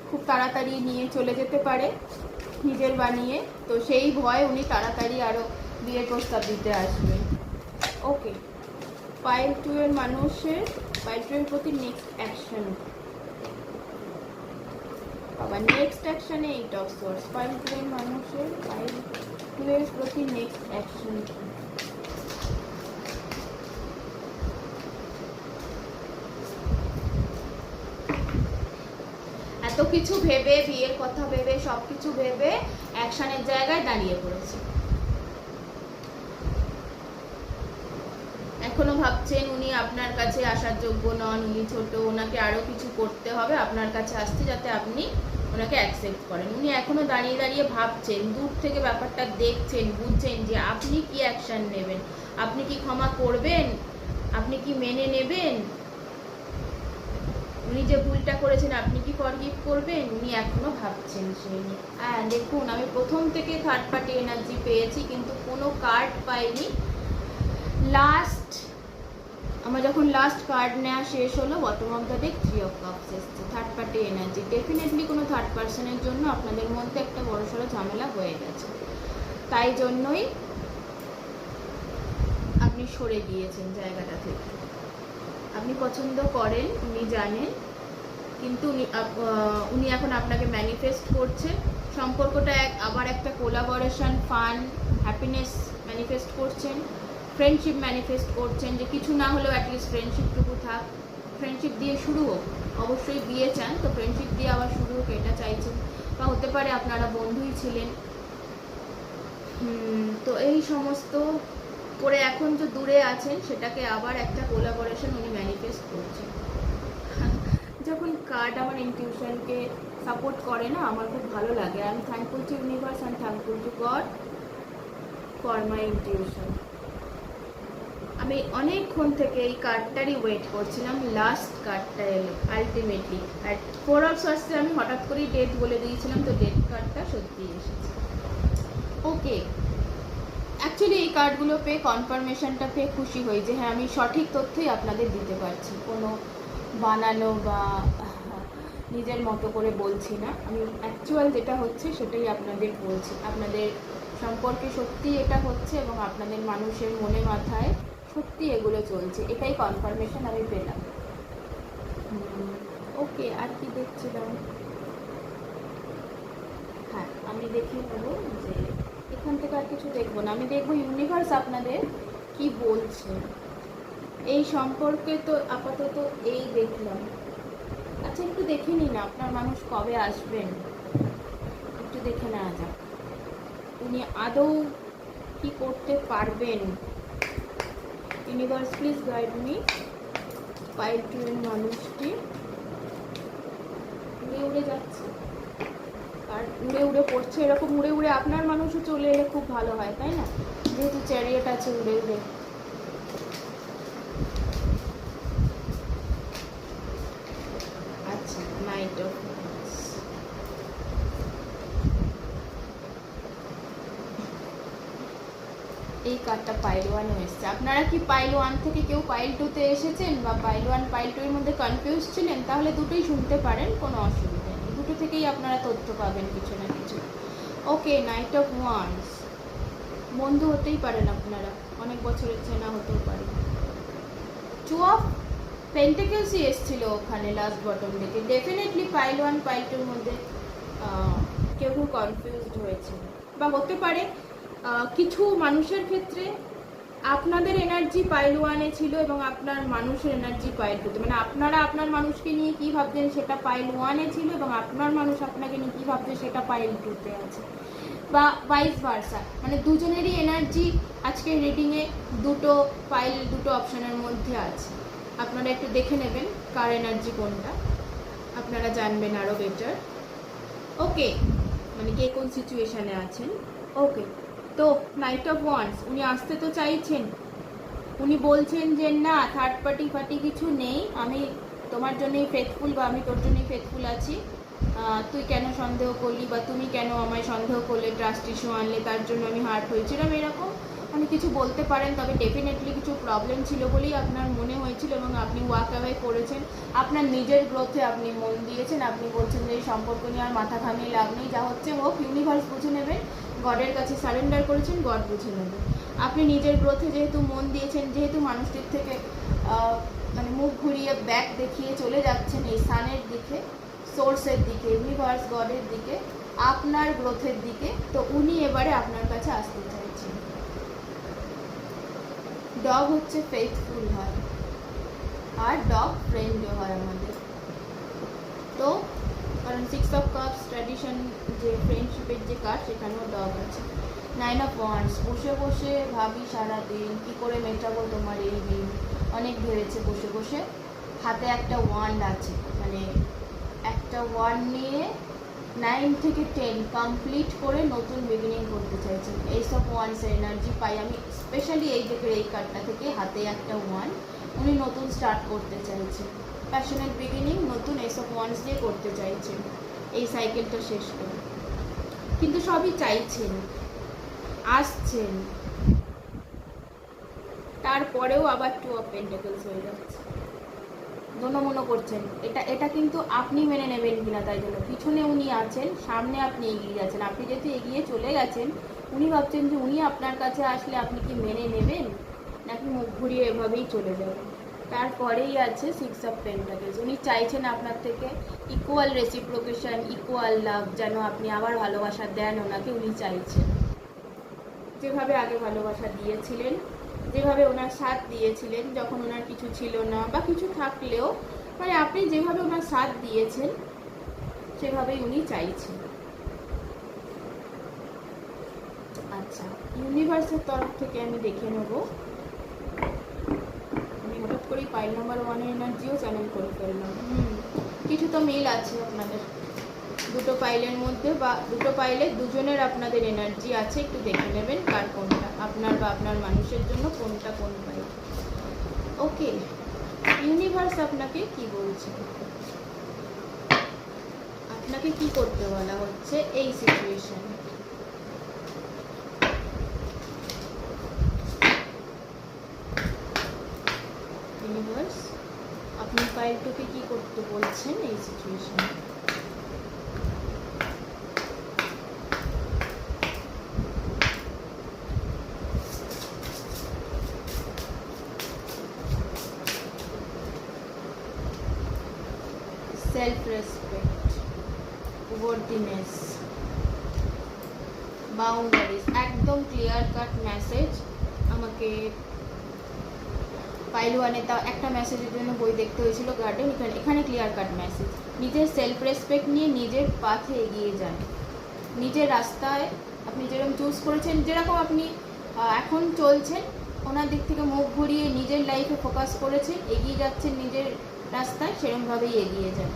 খুব তাড়াতাড়ি নিয়ে চলে যেতে পারে নিজের বানিয়ে, তো সেই ভয়ে উনি তাড়াতাড়ি আরও বিয়ের প্রস্তাব দিতে আসবেন। ওকে, পাইল 2 এর মানুষের, পাইল 2 এর প্রতি নেক্সট অ্যাকশন, আবার নেক্সট অ্যাকশনে 8 অফ সোর্স। পাইল 2 এর মানুষের পাইল 2 এর প্রতি নেক্সট অ্যাকশন। এত কিছু ভেবে, বিয়ের কথা ভেবে, সব কিছু ভেবে অ্যাকশনের জায়গায় দাঁড়িয়ে পড়েছে। এখনো ভাবছেন উনি আপনার কাছে আসার যোগ্য নন, উনি ছোট, ওনাকে আরো কিছু করতে হবে আপনার কাছে আসতে যাতে আপনি ওনাকে অ্যাকসেপ্ট করেন। উনি এখনো দাঁড়িয়ে দাঁড়িয়ে ভাবছেন, দূর থেকে ব্যাপারটা দেখছেন, বুঝছেন যে আপনি কি অ্যাকশন নেবেন, আপনি কি ক্ষমা করবেন, আপনি কি মেনে নেবেন, উনি যে ভুলটা করেছেন আপনি কি ফরগিভ করবেন, উনি এখনো ভাবছেন সেই নিয়ে। হ্যাঁ দেখুন, আমি প্রথম থেকে থার্ড পার্টি এনার্জি পেয়েছি কিন্তু কোনো কার্ড পাইনি। আমার যখন লাস্ট কার্ড নেওয়া শেষ হলো, bottom of the deck 3 of cups এসছে, থার্ড পার্টি এনার্জি। ডেফিনেটলি কোনো থার্ড পার্সনের জন্য আপনাদের মধ্যে একটা বড়সড় ঝামেলা হয়ে গেছে, তাই জন্যই আপনি সরে গিয়েছেন জায়গাটা থেকে। আপনি পছন্দ করেন, উনি জানেন, কিন্তু উনি এখন আপনাকে ম্যানিফেস্ট করছে। সম্পর্কটা আবার একটা কোলাবোরেশন, ফান, হ্যাপিনেস ম্যানিফেস্ট করছেন, ফ্রেন্ডশিপ ম্যানিফেস্ট করছেন, যে কিছু না হলেও অ্যাটলিস্ট ফ্রেন্ডশিপটুকু থাক, ফ্রেন্ডশিপ দিয়ে শুরু হোক। অবশ্যই বিয়ে চান তো ফ্রেন্ডশিপ দিয়ে আবার শুরু হোক এটা চাইছেন, বা হতে পারে আপনারা বন্ধুই ছিলেন। তো এই সমস্ত করে এখন যে দূরে আছেন সেটাকে আবার একটা কোলাবোরেশন উনি ম্যানিফেস্ট করছেন। যখন কার্ড আমার ইনটিউশনকে সাপোর্ট করে না, আমার খুব ভালো লাগে। I am thankful to universe, I am thankful to god for my intuition. আমি অনেকক্ষণ থেকে এই কার্ডটারই ওয়েট করছিলাম, লাস্ট কার্ডটা এলো আলটিমেটলি। আর 4 অফ সোর্সে আমি হঠাৎ করেই ডেট বলে দিয়েছিলাম, তো ডেট কার্ডটা সত্যিই এসেছে। ওকে, অ্যাকচুয়ালি এই কার্ডগুলো পেয়ে, কনফার্মেশনটা পেয়ে খুশি হই যে হ্যাঁ আমি সঠিক তথ্যই আপনাদের দিতে পারছি, কোনো বানানো বা নিজের মতো করে বলছি না। আমি অ্যাকচুয়াল যেটা হচ্ছে সেটাই আপনাদের বলছি। আপনাদের সম্পর্কে সত্যি এটা হচ্ছে এবং আপনাদের মানুষের মনে মাথায় সত্যি এগুলো চলছে, এটাই কনফার্মেশন আমি পেলাম। ওকে, আর কি দেখছিলাম? হ্যাঁ, আমি দেখে নেব যে এখান থেকে আর কিছু দেখবো না, আমি দেখবো ইউনিভার্স আপনাদের কি বলছে এই সম্পর্কে। তো আপাতত এই দেখলাম। আচ্ছা, একটু দেখে নিন না আপনার মানুষ কবে আসবেন, একটু দেখে নেওয়া যাক উনি আদৌ কি করতে পারবেন। Universe please guide me. Pile 2 এর মানুষটি উড়ে উড়ে যাচ্ছে আর উড়ে উড়ে পড়ছে, এরকম উড়ে উড়ে আপনার মানুষও চলে এলে খুব ভালো হয়, তাই না? যেহেতু চ্যারিয়ট আছে উড়ে উড়ে। আচ্ছা, নাইট অফ ওয়ান্স। এই কার্ডটা পাইল 1 এসেছে। আপনারা কি পাইল 1 থেকে কেউ পাইল 2-তে এসেছেন বা পাইল 1 পাইল 2 এর মধ্যে কনফিউজ ছিলেন, তাহলে দুটোই শুনতে পারেন, কোনো অসুবিধা নেই। দুটো থেকেই আপনারা তথ্য পাবেন কিছু না কিছু। ওকে, নাইট অফ ওয়ান্স। বন্ধু হতেই পারেন আপনারা, অনেক বছরের চেনা হতেও পারে। 2 অফ পেন্টিকলসই এসেছিল ওখানে লাস্ট বটম থেকে। ডেফিনেটলি পাইল 1 পাইল 2 এর মধ্যে কেউ কেউ কনফিউজড হয়েছে, বা হতে পারে কিছু মানুষের ক্ষেত্রে আপনাদের এনার্জি পাইল 1-এ ছিল এবং আপনার মানুষের এনার্জি পাইল 2-তে। মানে আপনারা আপনার মানুষকে নিয়ে কী ভাবছেন সেটা পাইল 1-এ ছিল এবং আপনার মানুষ আপনাকে নিয়ে কী ভাবছে সেটা পাইল 2-তে আছে, বা ভাইস ভার্সা। মানে দুজনেরই এনার্জি আজকে রিডিংয়ে দুটো পাইল, দুটো অপশানের মধ্যে আছে। আপনারা একটু দেখে নেবেন কার এনার্জি কোনটা, আপনারা জানবেন আরও বেটার। ওকে, মানে কে কোন সিচুয়েশানে আছেন। ওকে, তো নাইট অফ ওয়ান্স উনি আসতে তো চাইছেন, উনি বলছেন যে না থার্ড পার্টি কিছু নেই, আমি তোমার জন্যই ফেথফুল বা আমি তোর জন্যই ফেথফুল আছি। তুই কেন সন্দেহ করলি বা তুমি কেন আমায় সন্দেহ করলে, ট্রাস্ট ইস্যু আনলে, তার জন্য আমি হার্ট হয়েছিলাম, এরকম অনেক কিছু বলতে পারেন। তবে ডেফিনেটলি কিছু প্রবলেম ছিল বলেই আপনার মনে হয়েছিল এবং আপনি ওয়াক অ্যাওয়ে করেছেন। আপনার নিজের গ্রোথে আপনি মন দিয়েছেন। আপনি বলছেন যে এই সম্পর্ক নিয়ে আর মাথা ঘামিয়ে লাভ নেই, যা হচ্ছে হোক, ইউনিভার্স বুঝে নেবেন। গডের কাছে সারেন্ডার করেছেন, গড বুঝে নেবেন। আপনি নিজের গ্রোথে যেহেতু মন দিয়েছেন, যেহেতু মানুষটির থেকে মানে মুখ ঘুরিয়ে ব্যাক দেখিয়ে চলে যাচ্ছেন এই সানের দিকে, সোর্সের দিকে, ইউনিভার্স গডের দিকে, আপনার গ্রোথের দিকে, তো উনি এবারে আপনার কাছে আসতে চাইছেন। ডগ হচ্ছে ফেথফুল হয় আর ডগ ফ্রেন্ডও হয় আমাদের। তো কারণ 6 অফ কাপস ট্র্যাডিশন যে ফ্রেন্ডশিপের যে কার্ড সেখানেও ডগ আছে। 9 অফ ওয়ান্ডস, বসে বসে ভাবি সারাদিন কী করে মেটাবো তোমার এই দিন, অনেক ভেবেছে বসে বসে। হাতে একটা ওয়ান্ড আছে, মানে একটা ওয়ান্ড নিয়ে 9 থেকে 10 কমপ্লিট করে নতুন বিগিনিং করতে চাইছেন। এইস অফ ওয়ান্ডসের এনার্জি পাই আমি স্পেশালি এই দিকের এই কার্ডটা থেকে। হাতে একটা ওয়ান্ড, উনি নতুন স্টার্ট করতে চাইছেন, প্যাশনেট বিগিনিং নতুন এইস অফ ওয়ান্ডস দিয়ে করতে চাইছেন এই সাইকেলটা শেষ করে। কিন্তু সবই চাইছেন, আসছেন, তারপরেও আবার 2 অফ পেন্টাকলস হয়ে যাচ্ছে। দোনোমনো করছেন, এটা কিন্তু আপনি মেনে নেবেন কিনা তাই জন্য। পিছনে উনি আছেন, সামনে আপনি এগিয়ে যাচ্ছেন। আপনি যেহেতু এগিয়ে চলে গেছেন, উনি ভাবছেন যে উনি আপনার কাছে আসলে আপনি কি মেনে নেবেন নাকি মুখ ঘুরিয়ে এভাবেই চলে যাবেন। তারপরেই আছে 6 অফ পেন্টাকলস। উনি চাইছেন আপনার থেকে ইকুয়াল রেসিপ্রোকেশন, ইকুয়াল লাভ, যেন আপনি আবার ভালোবাসা দেন ওনাকে। উনি চাইছেন যেভাবে আগে ভালোবাসা দিয়েছিলেন, যেভাবে ওনার সাথ দিয়েছিলেন যখন ওনার কিছু ছিল না বা কিছু থাকলেও, মানে আপনি যেভাবে ওনার সাথ দিয়েছেন সেভাবেই উনি চাইছেন। আচ্ছা, ইউনিভার্সের তরফ থেকে আমি দেখে নেব। আমি হঠাৎ করেই পাইল নাম্বার 1 এনার্জিও চ্যানেল করে ফেললাম। কিছু তো মিল আছে আপনাদের দুটো পাইলের মধ্যে, বা দুটো পাইলে দুজনের আপনাদের এনার্জি আছে। একটু দেখে নেবেন কার কোনটা, আপনার বা আপনার মানুষের জন্য কোনটা কোন পাইল। ওকে, ইউনিভার্স আপনাকে কি বলছে, আপনাকে কি করতে বলা হচ্ছে এই সিচুয়েশনে। ইউনিভার্স আপনি পাইলটাকে কি করতে বলছেন এই সিচুয়েশনে। সেলফ রেসপেক্ট, ওয়ার্থিনেস, বাউন্ডারিজ, একদম ক্লিয়ার কাট মেসেজ আমাকে পাইল ওয়ানে। তা একটা মেসেজের জন্য বই দেখতে হয়েছিল গার্ডেন, এখানে ক্লিয়ার কাট মেসেজ। নিজের সেলফ রেসপেক্ট নিয়ে নিজের পাথে এগিয়ে যান, নিজের রাস্তায় আপনি যেরকম চুজ করেছেন, যেরকম আপনি এখন চলছেন, ওনার দিক থেকে মুখ ঘুরিয়ে নিজের লাইফে ফোকাস করেছেন, এগিয়ে যাচ্ছেন নিজের রাস্তায়, সেরকমভাবেই এগিয়ে যান।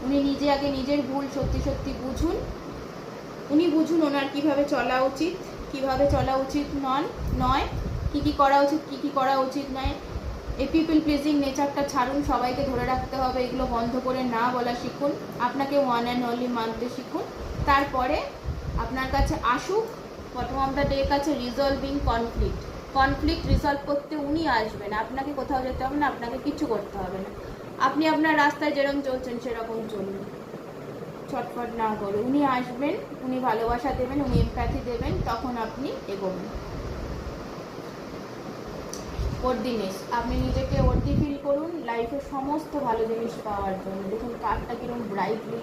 উনি নিজে আগে নিজের ভুল সত্যি সত্যি বুঝুন, উনি বুঝুন ওনার কিভাবে চলা উচিত, কিভাবে চলা উচিত নয়, কী করা উচিত, কী করা উচিত নয়। এই পিপল প্লিজিং নেচারটা ছাড়ুন, সবাইকে ধরে রাখতে হবে এগুলো বন্ধ করে না বলা শিখুন, আপনাকে ওয়ান অ্যান্ড অনলি মানতে শিখুন। তারপরে আপনার কাছে আসুক বটম অফ দ্য ডেক আছে রিজলভিং কনফ্লিক্ট রিজলভ করতে উনি আসবেন। আপনাকে কোথাও যেতে হবে না, আপনাকে কিছু করতে হবে না। আপনি আপনার রাস্তায় যেরকম চলছেন সেরকম চলুন, ছটফট না করে। উনি আসবেন, উনি ভালোবাসা দেবেন, উনি এমপ্যাথি দেবেন, তখন আপনি এগোবেন। ওর্দিনেস, আপনি নিজেকে ওর্দি ফিল করুন লাইফে সমস্ত ভালো জিনিস পাওয়ার জন্য। দেখুন কার্ডটা কিরকম ব্রাইটলি,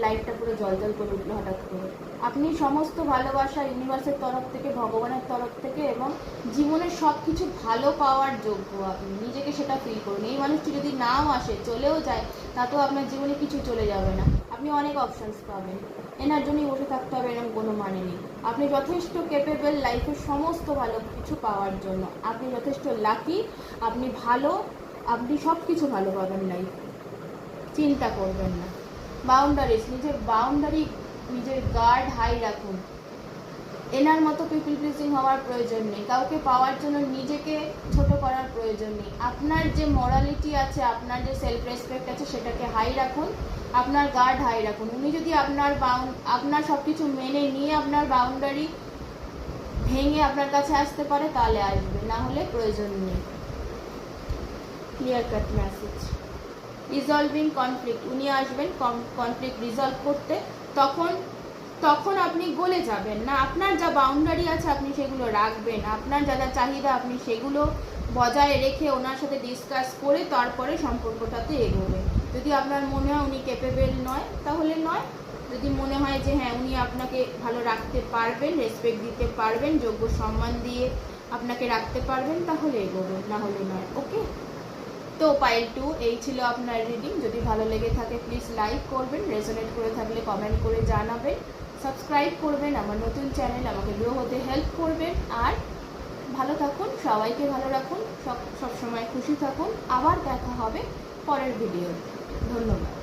লাইটটা পুরো জলজল করে উঠলো হঠাৎ করে। আপনি সমস্ত ভালোবাসা ইউনিভার্সের তরফ থেকে, ভগবানের তরফ থেকে এবং জীবনের সব কিছু ভালো পাওয়ার যোগ্য। আপনি নিজেকে সেটা ফিল করুন। এই মানুষটি যদি নাও আসে, চলেও যায়, তাতেও আপনার জীবনে কিছু চলে যাবে না, আপনি অনেক অপশানস পাবেন। এনার জন্যই বসে থাকতে হবে এরকম কোনো মানে নেই। আপনি যথেষ্ট ক্যাপেবল লাইফের সমস্ত ভালো কিছু পাওয়ার জন্য। আপনি যথেষ্ট লাকি, আপনি ভালো, আপনি সব কিছু ভালো পাবেন লাইফে, চিন্তা করবেন না। বাউন্ডারিজ, নিজের বাউন্ডারি, নিজের গার্ড হাই রাখুন। এনার মতো পিপল প্লিজিং হওয়ার প্রয়োজন নেই, কাউকে পাওয়ার জন্য নিজেকে ছোট করার প্রয়োজন নেই। আপনার যে মরালিটি আছে, আপনার যে সেলফ রেসপেক্ট আছে, সেটাকে হাই রাখুন, আপনার গার্ড হাই রাখুন। উনি যদি আপনার সব কিছু মেনে নিয়ে আপনার বাউন্ডারি ভেঙে আপনার কাছে আসতে পারে তাহলে আসবে, না হলে প্রয়োজন নেই। Clear cut message. Resolving conflict, উনি আসবেন কনফ্লিক্ট রিজলভ করতে। তখন আপনি গলে যাবেন না, আপনার যা বাউন্ডারি আছে আপনি সেগুলো রাখবেন, আপনার যা যা চাহিদা আপনি সেগুলো বজায় রেখে ওনার সাথে ডিসকাস করে তারপরে সম্পর্কটাতে এগোবেন। যদি আপনার মনে হয় উনি ক্যাপেবল নয় তাহলে নয়, যদি মনে হয় যে হ্যাঁ উনি আপনাকে ভালো রাখতে পারবেন, রেসপেক্ট দিতে পারবেন, যোগ্য সম্মান দিয়ে আপনাকে রাখতে পারবেন, তাহলে এগোবেন, না হলে নয়। ওকে, তো পাইল 2 এই ছিল আপনার রিডিং। যদি ভালো লেগে থাকে প্লিজ লাইক করবেন, রেজোনেট করে থাকলে কমেন্ট করে জানাবেন, সাবস্ক্রাইব করবেন আমার নতুন চ্যানেল, আমাকে গ্রো হতে হেল্প করবেন। আর ভালো থাকুন, সবাইকে ভালো রাখুন, সব সময় খুশি থাকুন। আবার দেখা হবে পরের ভিডিওতে। ধন্যবাদ।